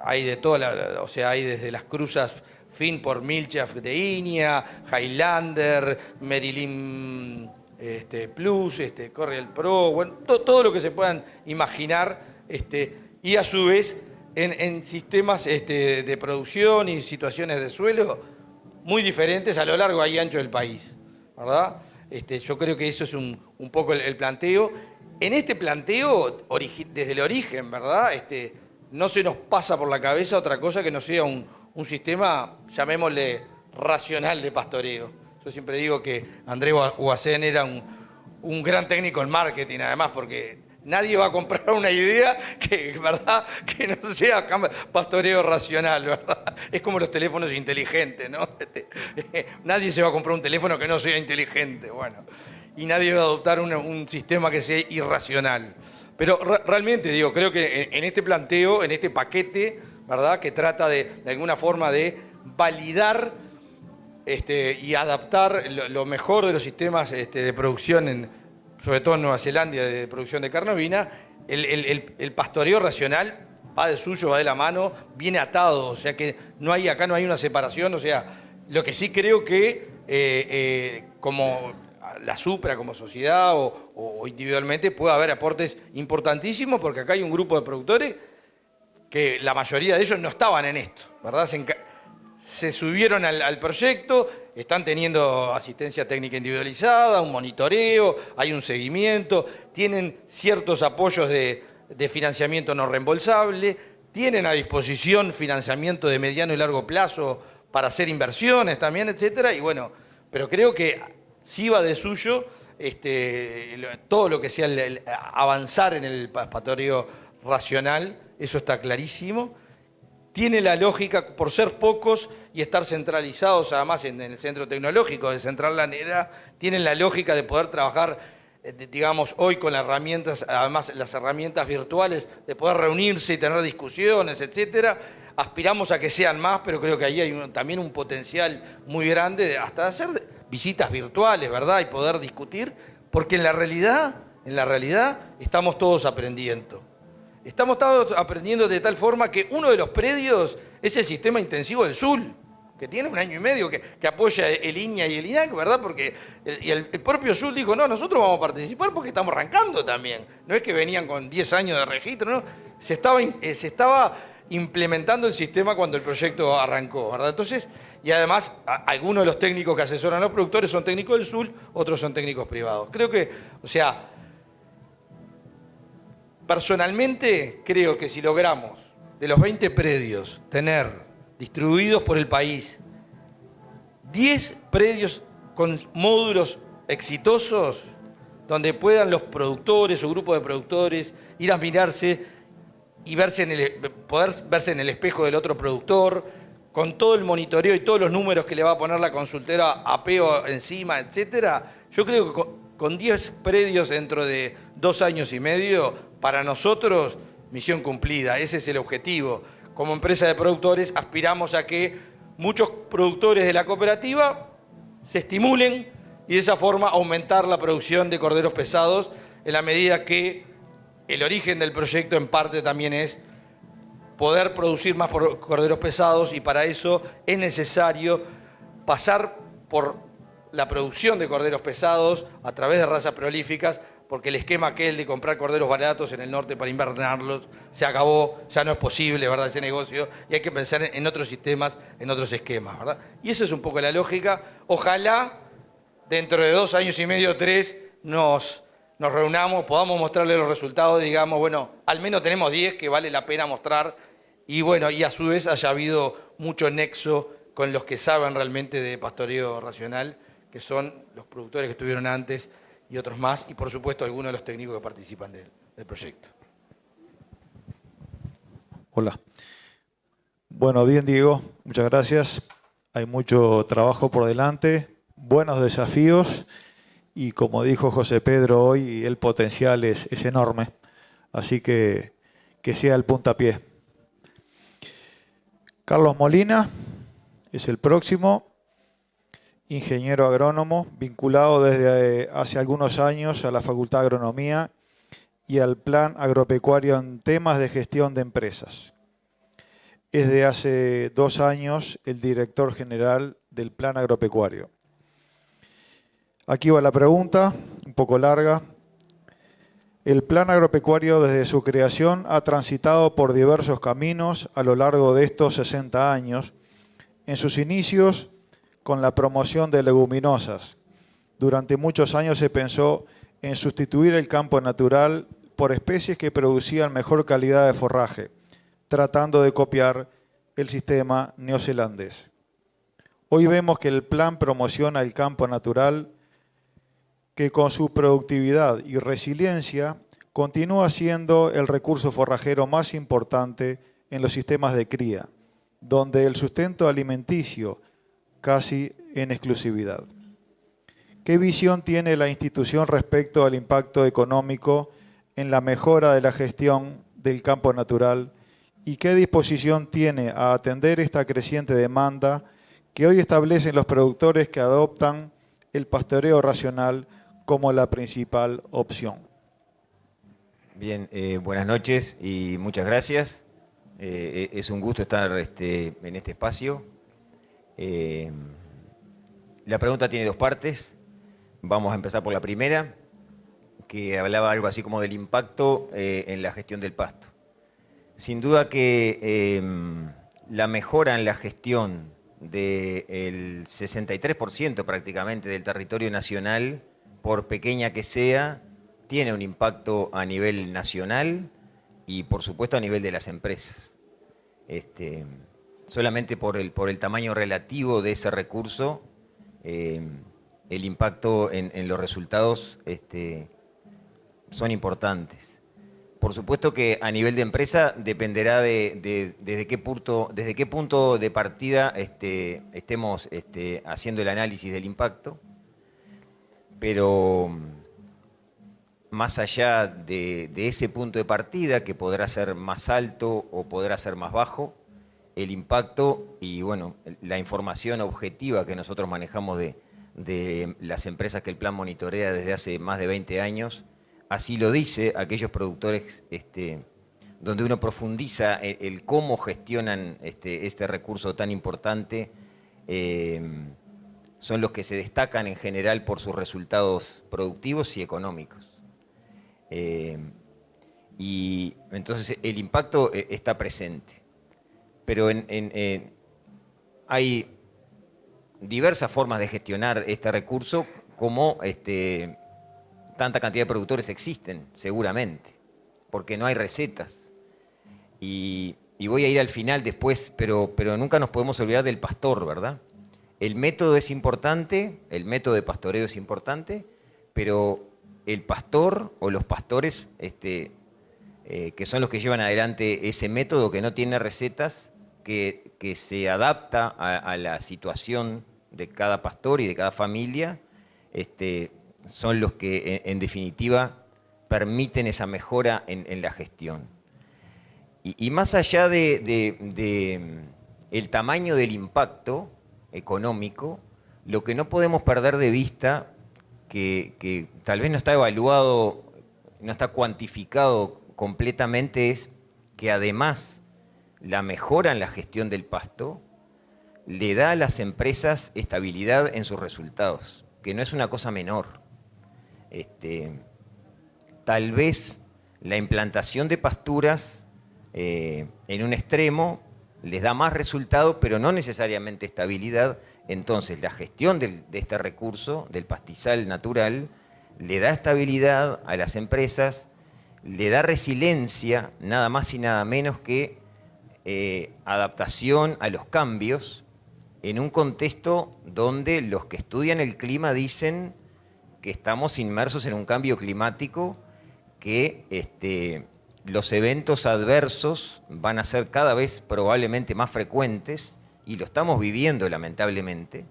Hay de toda o sea, hay desde las cruzas Fin por Milchaf de Inia, Highlander, Marilyn Plus, Correal Pro, bueno, todo lo que se puedan imaginar, y a su vez en sistemas de producción y situaciones de suelo muy diferentes a lo largo y ancho del país, ¿verdad? Yo creo que eso es un poco el planteo. En este planteo, desde el origen, ¿verdad? No se nos pasa por la cabeza otra cosa que no sea un sistema, llamémosle, racional de pastoreo. Yo siempre digo que Andrés Huacén era un gran técnico en marketing, además, porque nadie va a comprar una idea ¿verdad?, que no sea pastoreo racional, ¿verdad? Es como los teléfonos inteligentes, ¿no? Nadie se va a comprar un teléfono que no sea inteligente, bueno. Y nadie va a adoptar un sistema que sea irracional. Pero realmente, digo, creo que en este planteo, en este paquete, ¿verdad?, que trata de alguna forma de validar y adaptar lo mejor de los sistemas de producción, sobre todo en Nueva Zelanda, de producción de carne ovina, el pastoreo racional va de suyo, va de la mano, viene atado, o sea que acá no hay una separación, o sea, lo que sí creo que como la Supra, como sociedad o individualmente, puede haber aportes importantísimos, porque acá hay un grupo de productores que la mayoría de ellos no estaban en esto, ¿verdad? Se subieron al proyecto, están teniendo asistencia técnica individualizada, un monitoreo, hay un seguimiento, tienen ciertos apoyos de financiamiento no reembolsable, tienen a disposición financiamiento de mediano y largo plazo para hacer inversiones también, etcétera, y bueno, pero creo que sí va de suyo todo lo que sea avanzar en el pastoreo racional, eso está clarísimo. tiene la lógica, por ser pocos y estar centralizados además en el centro tecnológico de Central Lanera, tienen la lógica de poder trabajar, digamos, hoy con las herramientas, además las herramientas virtuales, de poder reunirse y tener discusiones, etcétera. Aspiramos a que sean más, pero creo que ahí hay también un potencial muy grande hasta de hacer visitas virtuales, ¿verdad? Y poder discutir, porque en la realidad estamos todos aprendiendo. Estamos todos aprendiendo de tal forma que uno de los predios es el sistema intensivo del ZUL, que tiene 1 año y medio que apoya el INIA y el INAC, ¿verdad? Porque el propio ZUL dijo, no, nosotros vamos a participar porque estamos arrancando también. No es que venían con 10 años de registro, no. Se estaba implementando el sistema cuando el proyecto arrancó, ¿verdad? Entonces, y además, algunos de los técnicos que asesoran a los productores son técnicos del ZUL, otros son técnicos privados. Creo que, o sea, personalmente creo que si logramos de los 20 predios tener distribuidos por el país 10 predios con módulos exitosos, donde puedan los productores o grupos de productores ir a mirarse y poder verse en el espejo del otro productor, con todo el monitoreo y todos los números que le va a poner la consultora APEO encima, etcétera, yo creo que con 10 predios dentro de 2 años y medio, para nosotros, misión cumplida. Ese es el objetivo. Como empresa de productores, aspiramos a que muchos productores de la cooperativa se estimulen y de esa forma aumentar la producción de corderos pesados en la medida que el origen del proyecto en parte también es poder producir más corderos pesados y para eso es necesario pasar por la producción de corderos pesados a través de razas prolíficas, porque el esquema aquel de comprar corderos baratos en el norte para invernarlos se acabó, ya no es posible, ¿verdad?, ese negocio, y hay que pensar en otros sistemas, en otros esquemas, ¿verdad? Y esa es un poco la lógica. Ojalá dentro de 2 años y medio, 3, nos reunamos, podamos mostrarle los resultados, digamos, bueno, al menos tenemos 10 que vale la pena mostrar, y bueno, y a su vez haya habido mucho nexo con los que saben realmente de pastoreo racional, que son los productores que estuvieron antes y otros más, y por supuesto algunos de los técnicos que participan del proyecto. Hola. Bueno, bien, Diego, muchas gracias. Hay mucho trabajo por delante, buenos desafíos, y como dijo José Pedro hoy, el potencial es enorme, así que sea el puntapié. Carlos Molina es el próximo, ingeniero agrónomo, vinculado desde hace algunos años a la Facultad de Agronomía y al Plan Agropecuario en temas de gestión de empresas. Es de hace 2 años el director general del Plan Agropecuario. Aquí va la pregunta, un poco larga. El Plan Agropecuario desde su creación ha transitado por diversos caminos a lo largo de estos 60 años. En sus inicios, con la promoción de leguminosas. Durante muchos años se pensó en sustituir el campo natural por especies que producían mejor calidad de forraje, tratando de copiar el sistema neozelandés. Hoy vemos que el plan promociona el campo natural, que con su productividad y resiliencia continúa siendo el recurso forrajero más importante en los sistemas de cría, donde el sustento alimenticio casi en exclusividad. ¿Qué visión tiene la institución respecto al impacto económico en la mejora de la gestión del campo natural y qué disposición tiene a atender esta creciente demanda que hoy establecen los productores que adoptan el pastoreo racional como la principal opción? Bien, buenas noches y muchas gracias. Es un gusto estar en este espacio. La pregunta tiene 2 partes. Vamos a empezar por la primera, que hablaba algo así como del impacto en la gestión del pasto. Sin duda que la mejora en la gestión del 63% prácticamente del territorio nacional, por pequeña que sea, tiene un impacto a nivel nacional y por supuesto a nivel de las empresas. Solamente por el tamaño relativo de ese recurso, el impacto en los resultados son importantes. por supuesto que a nivel de empresa dependerá desde qué punto de partida estemos haciendo el análisis del impacto, pero más allá de ese punto de partida, que podrá ser más alto o podrá ser más bajo, el impacto y bueno, la información objetiva que nosotros manejamos de las empresas que el plan monitorea desde hace más de 20 años, así lo dice, aquellos productores donde uno profundiza el cómo gestionan este recurso tan importante, son los que se destacan en general por sus resultados productivos y económicos. Y entonces el impacto está presente. Pero hay diversas formas de gestionar este recurso, como tanta cantidad de productores existen, seguramente, porque no hay recetas. Y voy a ir al final después, pero nunca nos podemos olvidar del pastor, ¿verdad? El método es importante, el método de pastoreo es importante, pero el pastor o los pastores, que son los que llevan adelante ese método que no tiene recetas, que se adapta a la situación de cada pastor y de cada familia, son los que en definitiva permiten esa mejora en la gestión. Y más allá de el tamaño del impacto económico, lo que no podemos perder de vista, que tal vez no está evaluado, no está cuantificado completamente, es que además la mejora en la gestión del pasto le da a las empresas estabilidad en sus resultados, que no es una cosa menor. Tal vez la implantación de pasturas en un extremo les da más resultado, pero no necesariamente estabilidad. Entonces la gestión de este recurso, del pastizal natural, le da estabilidad a las empresas, le da resiliencia, nada más y nada menos que adaptación a los cambios, en un contexto donde los que estudian el clima dicen que estamos inmersos en un cambio climático, que los eventos adversos van a ser cada vez probablemente más frecuentes, y lo estamos viviendo lamentablemente.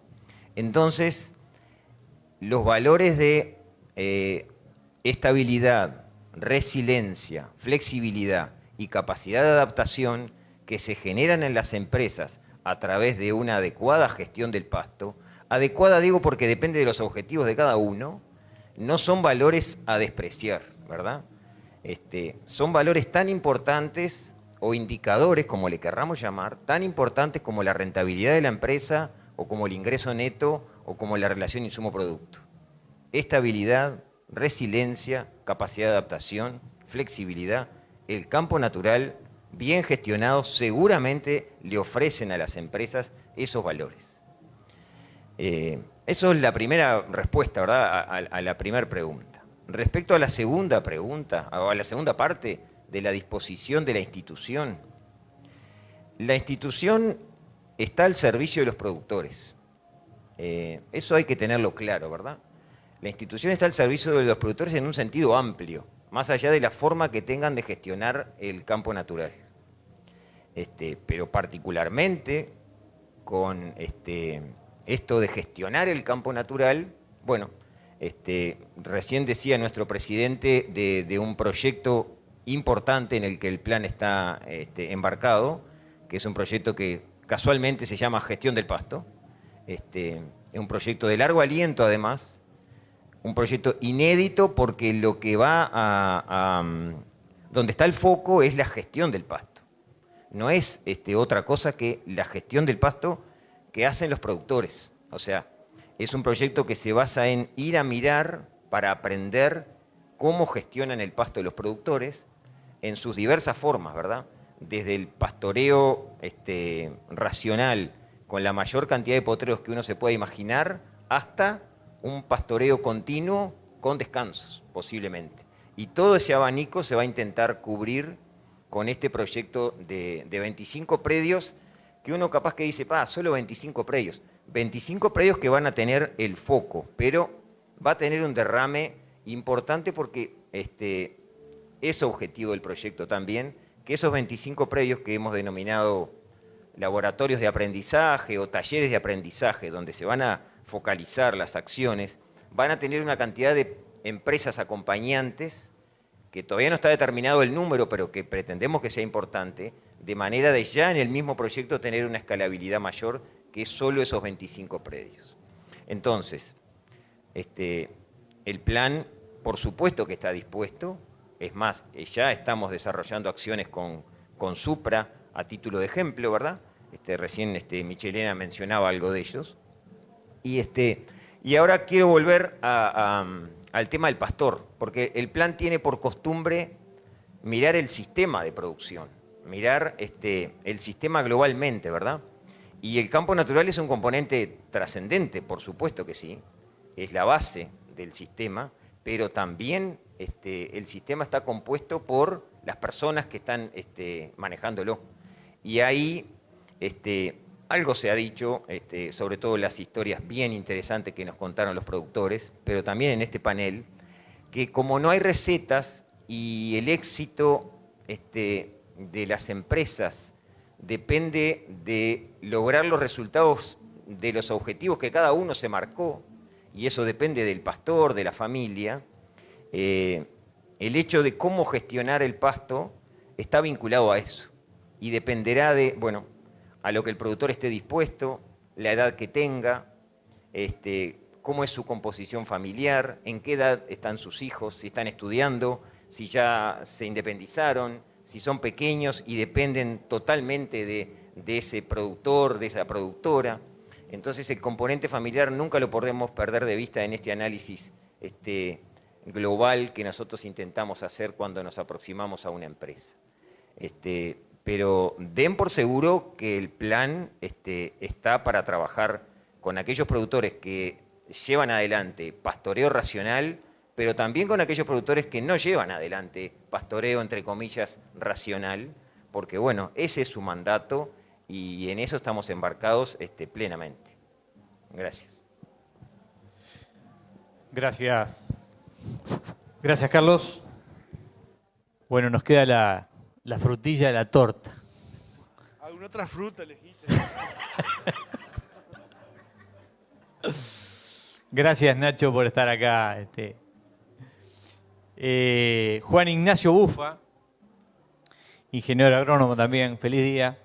Entonces, los valores de estabilidad, resiliencia, flexibilidad y capacidad de adaptación que se generan en las empresas a través de una adecuada gestión del pasto, adecuada digo porque depende de los objetivos de cada uno, no son valores a despreciar, ¿verdad? Son valores tan importantes o indicadores, como le querramos llamar, tan importantes como la rentabilidad de la empresa o como el ingreso neto o como la relación insumo-producto. Estabilidad, resiliencia, capacidad de adaptación, flexibilidad, el campo natural bien gestionado seguramente le ofrecen a las empresas esos valores. Eso es la primera respuesta, ¿verdad?, a la primera pregunta. Respecto a la segunda pregunta, o a la segunda parte de la disposición de la institución está al servicio de los productores. Eso hay que tenerlo claro, ¿verdad? La institución está al servicio de los productores en un sentido amplio, más allá de la forma que tengan de gestionar el campo natural. Pero particularmente con esto de gestionar el campo natural, bueno, recién decía nuestro presidente de un proyecto importante en el que el plan está embarcado, que es un proyecto que casualmente se llama Gestión del Pasto. Es un proyecto de largo aliento además, un proyecto inédito porque lo que va donde está el foco es la gestión del pasto. No es otra cosa que la gestión del pasto que hacen los productores. O sea, es un proyecto que se basa en ir a mirar para aprender cómo gestionan el pasto los productores en sus diversas formas, ¿verdad? Desde el pastoreo racional, con la mayor cantidad de potreros que uno se pueda imaginar, hasta un pastoreo continuo con descansos, posiblemente. Y todo ese abanico se va a intentar cubrir con este proyecto de 25 predios, que uno capaz que dice, solo 25 predios. 25 predios que van a tener el foco, pero va a tener un derrame importante porque es objetivo del proyecto también, que esos 25 predios que hemos denominado laboratorios de aprendizaje o talleres de aprendizaje, donde se van a focalizar las acciones, van a tener una cantidad de empresas acompañantes, que todavía no está determinado el número, pero que pretendemos que sea importante, de manera de ya en el mismo proyecto tener una escalabilidad mayor que solo esos 25 predios. Entonces, el plan, por supuesto que está dispuesto, es más, ya estamos desarrollando acciones con Supra a título de ejemplo, ¿verdad? Recién Michelena mencionaba algo de ellos. Y ahora quiero volver al tema del pastor, porque el plan tiene por costumbre mirar el sistema de producción, mirar el sistema globalmente, ¿verdad? Y el campo natural es un componente trascendente, por supuesto que sí, es la base del sistema, pero también el sistema está compuesto por las personas que están manejándolo. Y ahí algo se ha dicho, sobre todo las historias bien interesantes que nos contaron los productores, pero también en este panel, que como no hay recetas y el éxito de las empresas depende de lograr los resultados de los objetivos que cada uno se marcó, y eso depende del pastor, de la familia, el hecho de cómo gestionar el pasto está vinculado a eso, y dependerá de, bueno, a lo que el productor esté dispuesto, la edad que tenga, cómo es su composición familiar, en qué edad están sus hijos, si están estudiando, si ya se independizaron, si son pequeños y dependen totalmente de ese productor, de esa productora. Entonces el componente familiar nunca lo podemos perder de vista en este análisis global que nosotros intentamos hacer cuando nos aproximamos a una empresa. Pero den por seguro que el plan está para trabajar con aquellos productores que llevan adelante pastoreo racional, pero también con aquellos productores que no llevan adelante pastoreo, entre comillas, racional, porque bueno, ese es su mandato y en eso estamos embarcados plenamente. Gracias. Gracias. Gracias, Carlos. Bueno, nos queda la frutilla de la torta. ¿Alguna otra fruta elegiste? Gracias, Nacho, por estar acá. Juan Ignacio Bufa, ingeniero agrónomo también, feliz día.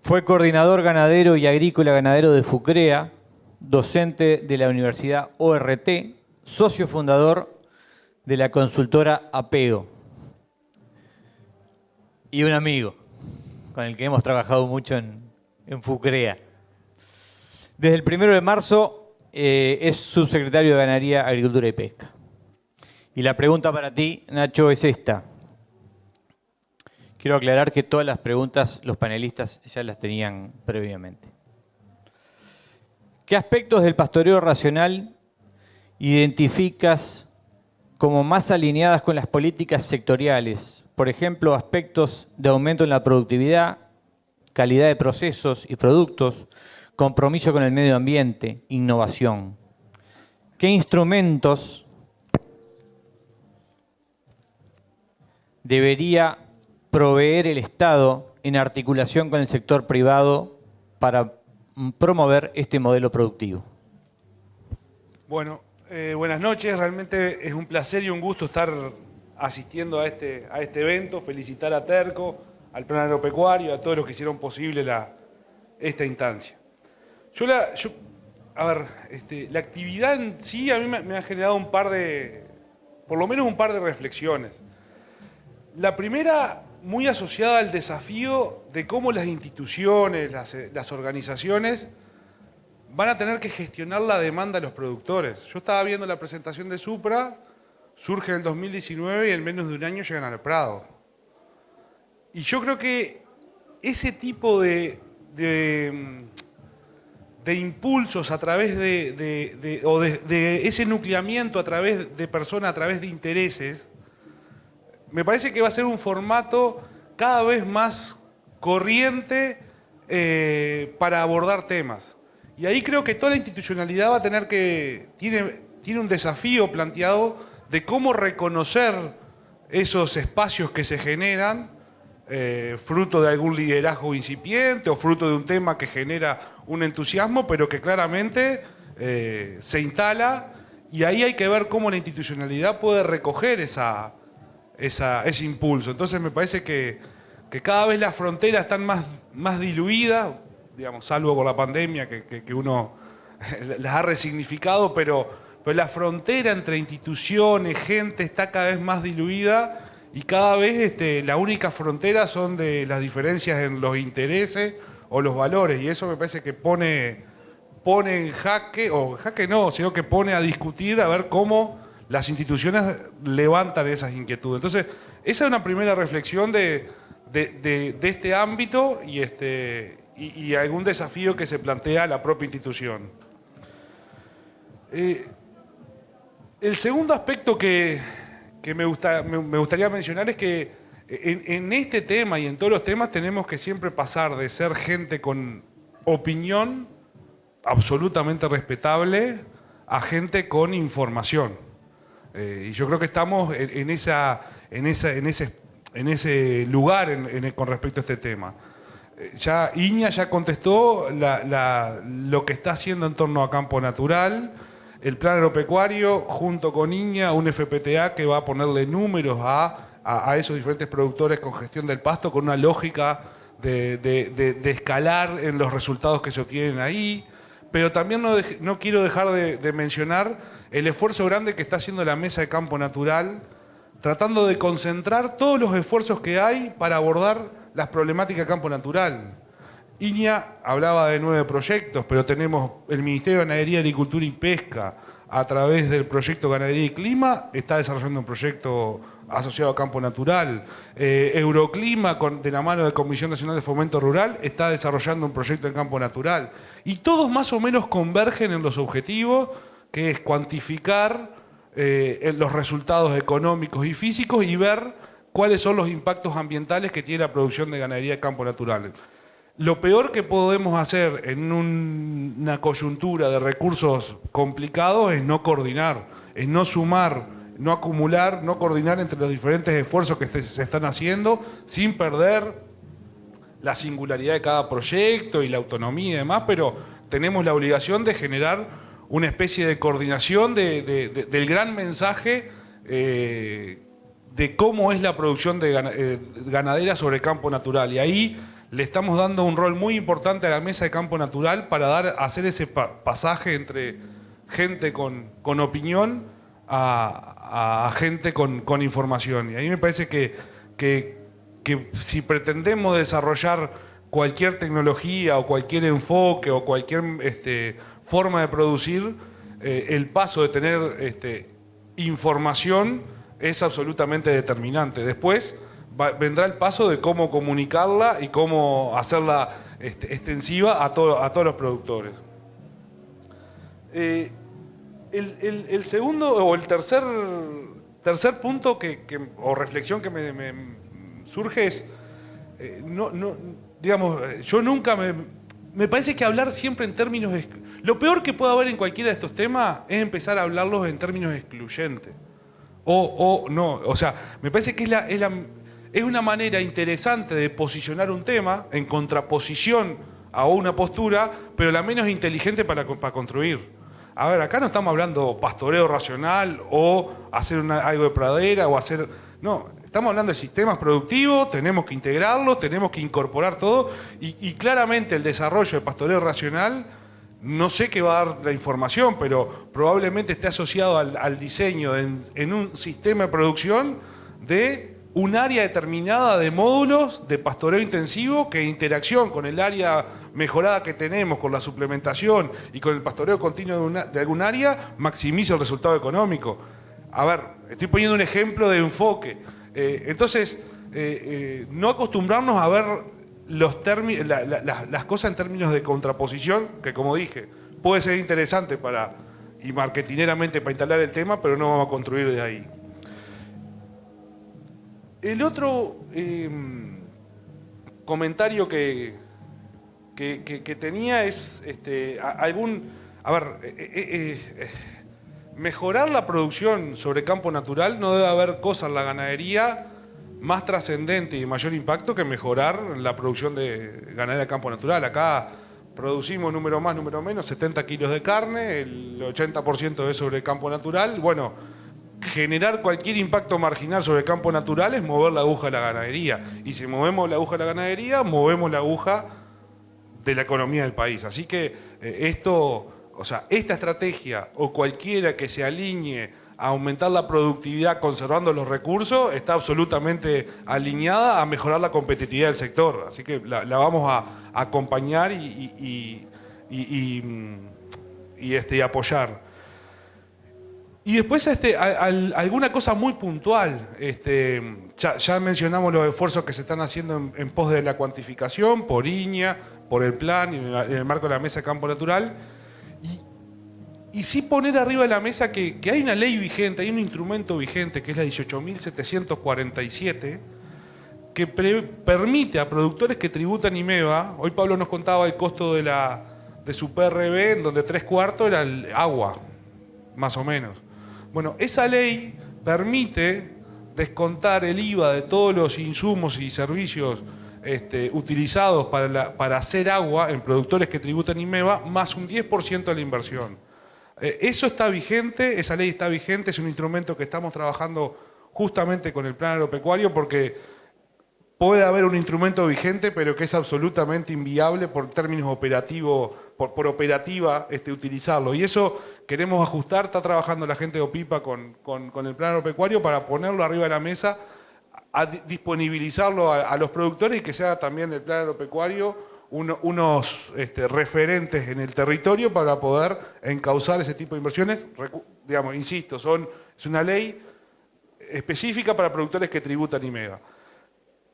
Fue coordinador ganadero y agrícola ganadero de FUCREA, docente de la Universidad ORT, socio fundador de la consultora Apeo y un amigo con el que hemos trabajado mucho en FUCREA. Desde el 1 de marzo es subsecretario de Ganadería, Agricultura y Pesca. Y la pregunta para ti, Nacho, es esta. Quiero aclarar que todas las preguntas los panelistas ya las tenían previamente. ¿Qué aspectos del pastoreo racional identificas como más alineadas con las políticas sectoriales? Por ejemplo, aspectos de aumento en la productividad, calidad de procesos y productos, compromiso con el medio ambiente, innovación. ¿Qué instrumentos debería proveer el Estado en articulación con el sector privado para promover este modelo productivo? Bueno, buenas noches. Realmente es un placer y un gusto estar asistiendo a este evento. Felicitar a Terco, al Plan Agropecuario, a todos los que hicieron posible esta instancia. La actividad en sí a mí me ha generado por lo menos un par de reflexiones. La primera, muy asociada al desafío de cómo las instituciones, las organizaciones, van a tener que gestionar la demanda de los productores. Yo estaba viendo la presentación de Supra, surge en el 2019 y en menos de un año llegan al Prado. Y yo creo que ese tipo de impulsos a través de ese nucleamiento a través de personas, a través de intereses, me parece que va a ser un formato cada vez más corriente para abordar temas. Y ahí creo que toda la institucionalidad va a tiene un desafío planteado de cómo reconocer esos espacios que se generan, fruto de algún liderazgo incipiente o fruto de un tema que genera un entusiasmo, pero que claramente se instala, y ahí hay que ver cómo la institucionalidad puede recoger ese impulso. Entonces me parece que cada vez las fronteras están más diluidas, digamos, salvo por la pandemia que uno las ha resignificado, pero la frontera entre instituciones, gente, está cada vez más diluida, y cada vez la única frontera son de las diferencias en los intereses o los valores, y eso me parece que pone en jaque, o jaque no, sino que pone a discutir a ver cómo las instituciones levantan esas inquietudes. Entonces, esa es una primera reflexión de este ámbito y algún desafío que se plantea la propia institución. El segundo aspecto que me gustaría mencionar es que en este tema y en todos los temas tenemos que siempre pasar de ser gente con opinión absolutamente respetable a gente con información. Y yo creo que estamos en ese lugar con respecto a este tema. Ya Iña ya contestó lo que está haciendo en torno a campo natural, el plan agropecuario, junto con Iña, un FPTA que va a ponerle números a esos diferentes productores con gestión del pasto, con una lógica de escalar en los resultados que se obtienen ahí. Pero también no quiero dejar de mencionar el esfuerzo grande que está haciendo la Mesa de Campo Natural, tratando de concentrar todos los esfuerzos que hay para abordar las problemáticas de campo natural. Iña hablaba de 9 proyectos, pero tenemos el Ministerio de Ganadería, Agricultura y Pesca, a través del proyecto Ganadería y Clima, está desarrollando un proyecto asociado a campo natural. Euroclima, de la mano de Comisión Nacional de Fomento Rural, está desarrollando un proyecto en campo natural. Y todos más o menos convergen en los objetivos, que es cuantificar los resultados económicos y físicos y ver cuáles son los impactos ambientales que tiene la producción de ganadería de campo natural. Lo peor que podemos hacer en una coyuntura de recursos complicados es no coordinar, es no sumar, no acumular, no coordinar entre los diferentes esfuerzos que se están haciendo, sin perder la singularidad de cada proyecto y la autonomía y demás, pero tenemos la obligación de generar una especie de coordinación del gran mensaje de cómo es la producción ganadera sobre campo natural. Y ahí le estamos dando un rol muy importante a la Mesa de Campo Natural para hacer ese pasaje entre gente con opinión a gente con información. Y a mí me parece que si pretendemos desarrollar cualquier tecnología o cualquier enfoque o cualquier forma de producir, el paso de tener información es absolutamente determinante. Después vendrá el paso de cómo comunicarla y cómo hacerla extensiva a todos los productores. El segundo o el tercer punto o reflexión que me surge es, digamos, yo nunca me parece que hablar siempre en términos... Lo peor que puede haber en cualquiera de estos temas es empezar a hablarlos en términos excluyentes. O sea, me parece que es una manera interesante de posicionar un tema en contraposición a una postura, pero la menos inteligente para construir. A ver, acá no estamos hablando pastoreo racional o hacer algo de pradera o hacer... No, estamos hablando de sistemas productivos, tenemos que integrarlos, tenemos que incorporar todo y claramente el desarrollo del pastoreo racional, no sé qué va a dar la información, pero probablemente esté asociado al diseño en un sistema de producción de un área determinada de módulos de pastoreo intensivo que en interacción con el área mejorada que tenemos, con la suplementación y con el pastoreo continuo de algún área, maximiza el resultado económico. A ver, estoy poniendo un ejemplo de enfoque. Entonces, no acostumbrarnos a ver las cosas en términos de contraposición, que como dije, puede ser interesante y marketineramente para instalar el tema, pero no vamos a construir desde ahí. El otro comentario que tenía es a ver, mejorar la producción sobre campo natural, no debe haber cosa en la ganadería más trascendente y de mayor impacto que mejorar la producción de ganadería de campo natural. Acá producimos, número más, número menos, 70 kilos de carne, el 80% es sobre campo natural. Bueno, generar cualquier impacto marginal sobre campo natural es mover la aguja de la ganadería. Y si movemos la aguja de la ganadería, movemos la aguja de la economía del país. Así que esta estrategia o cualquiera que se alinee a aumentar la productividad conservando los recursos está absolutamente alineada a mejorar la competitividad del sector. Así que la vamos a acompañar y apoyar. Y después alguna cosa muy puntual. Ya mencionamos los esfuerzos que se están haciendo en pos de la cuantificación, por INEA, por el plan, en el marco de la Mesa de Campo Natural. Y sí poner arriba de la mesa que hay una ley vigente, hay un instrumento vigente, que es la 18.747, que permite a productores que tributan IMEVA, hoy Pablo nos contaba el costo de su PRB, en donde 3/4 era el agua, más o menos. Bueno, esa ley permite descontar el IVA de todos los insumos y servicios utilizados para hacer agua en productores que tributan IMEVA, más un 10% de la inversión. Eso está vigente, esa ley está vigente, es un instrumento que estamos trabajando justamente con el plan agropecuario, porque puede haber un instrumento vigente, pero que es absolutamente inviable por términos operativos, por operativa utilizarlo. Y eso queremos ajustar, está trabajando la gente de OPIPA con el plan agropecuario para ponerlo arriba de la mesa, a disponibilizarlo a los productores y que sea también el plan agropecuario unos referentes en el territorio para poder encauzar ese tipo de inversiones. Digamos, insisto, es una ley específica para productores que tributan IMEVA.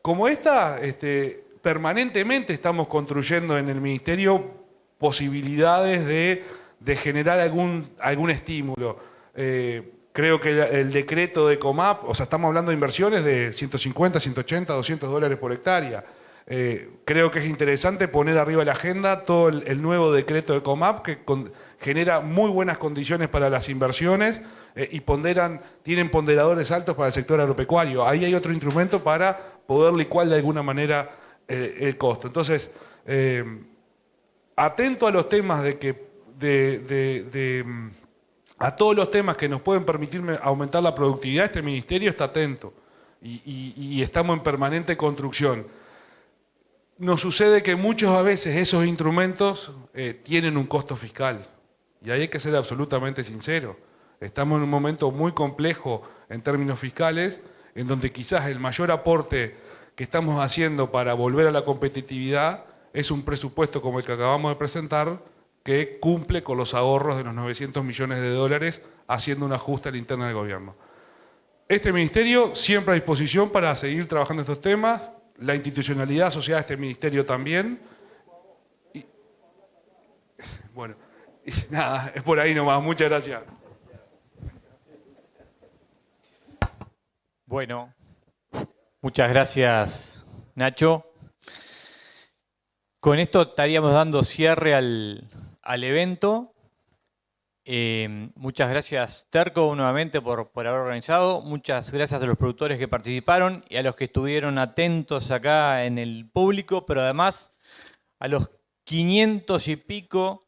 Como esta, permanentemente estamos construyendo en el Ministerio posibilidades de generar algún estímulo. Creo que el decreto de COMAP, estamos hablando de inversiones de 150, 180, 200 dólares por hectárea. Creo que es interesante poner arriba de la agenda todo el nuevo decreto de COMAP que genera muy buenas condiciones para las inversiones y tienen ponderadores altos para el sector agropecuario. Ahí hay otro instrumento para poder licuar de alguna manera el costo. Entonces, atento a los temas a todos los temas que nos pueden permitir aumentar la productividad, este ministerio está atento y estamos en permanente construcción. Nos sucede que muchas veces esos instrumentos tienen un costo fiscal y ahí hay que ser absolutamente sincero. Estamos en un momento muy complejo en términos fiscales, en donde quizás el mayor aporte que estamos haciendo para volver a la competitividad es un presupuesto como el que acabamos de presentar, que cumple con los ahorros de los 900 millones de dólares, haciendo un ajuste a la interna del gobierno. Este ministerio siempre a disposición para seguir trabajando estos temas, la institucionalidad asociada a este ministerio también. Bueno, nada, es por ahí nomás. Muchas gracias. Bueno, muchas gracias, Nacho. Con esto estaríamos dando cierre al evento. Muchas gracias, Terco, nuevamente por haber organizado. Muchas gracias a los productores que participaron y a los que estuvieron atentos acá en el público, pero además a los 500 y pico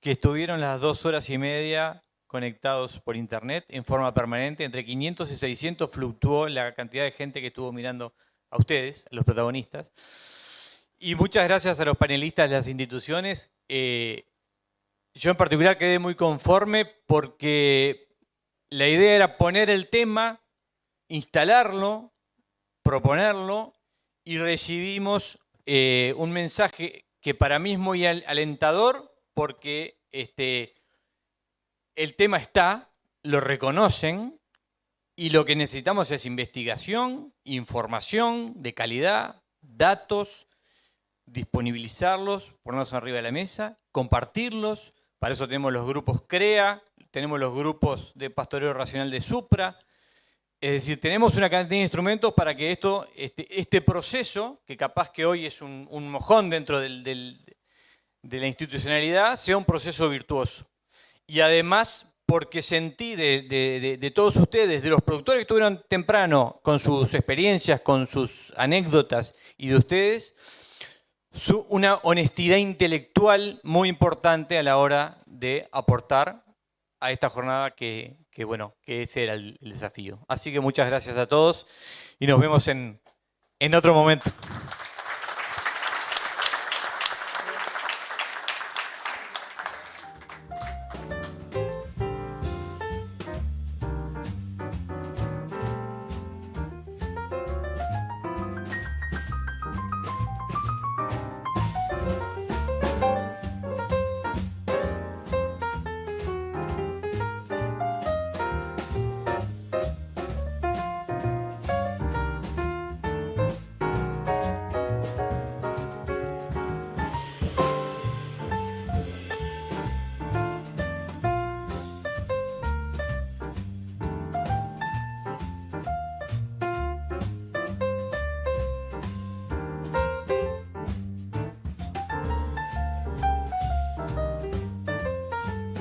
que estuvieron las 2 horas y media conectados por internet en forma permanente. Entre 500 y 600 fluctuó la cantidad de gente que estuvo mirando a ustedes, a los protagonistas. Y muchas gracias a los panelistas de las instituciones. Yo en particular quedé muy conforme porque la idea era poner el tema, instalarlo, proponerlo y recibimos un mensaje que para mí es muy alentador porque el tema está, lo reconocen y lo que necesitamos es investigación, información de calidad, datos, disponibilizarlos, ponerlos arriba de la mesa, compartirlos. Para eso tenemos los grupos CREA, tenemos los grupos de pastoreo racional de Supra. Es decir, tenemos una cantidad de instrumentos para que este proceso, que capaz que hoy es un mojón dentro de la institucionalidad, sea un proceso virtuoso. Y además porque sentí de todos ustedes, de los productores que estuvieron temprano, con sus experiencias, con sus anécdotas, y de ustedes, una honestidad intelectual muy importante a la hora de aportar a esta jornada que ese era el desafío. Así que muchas gracias a todos y nos vemos en otro momento.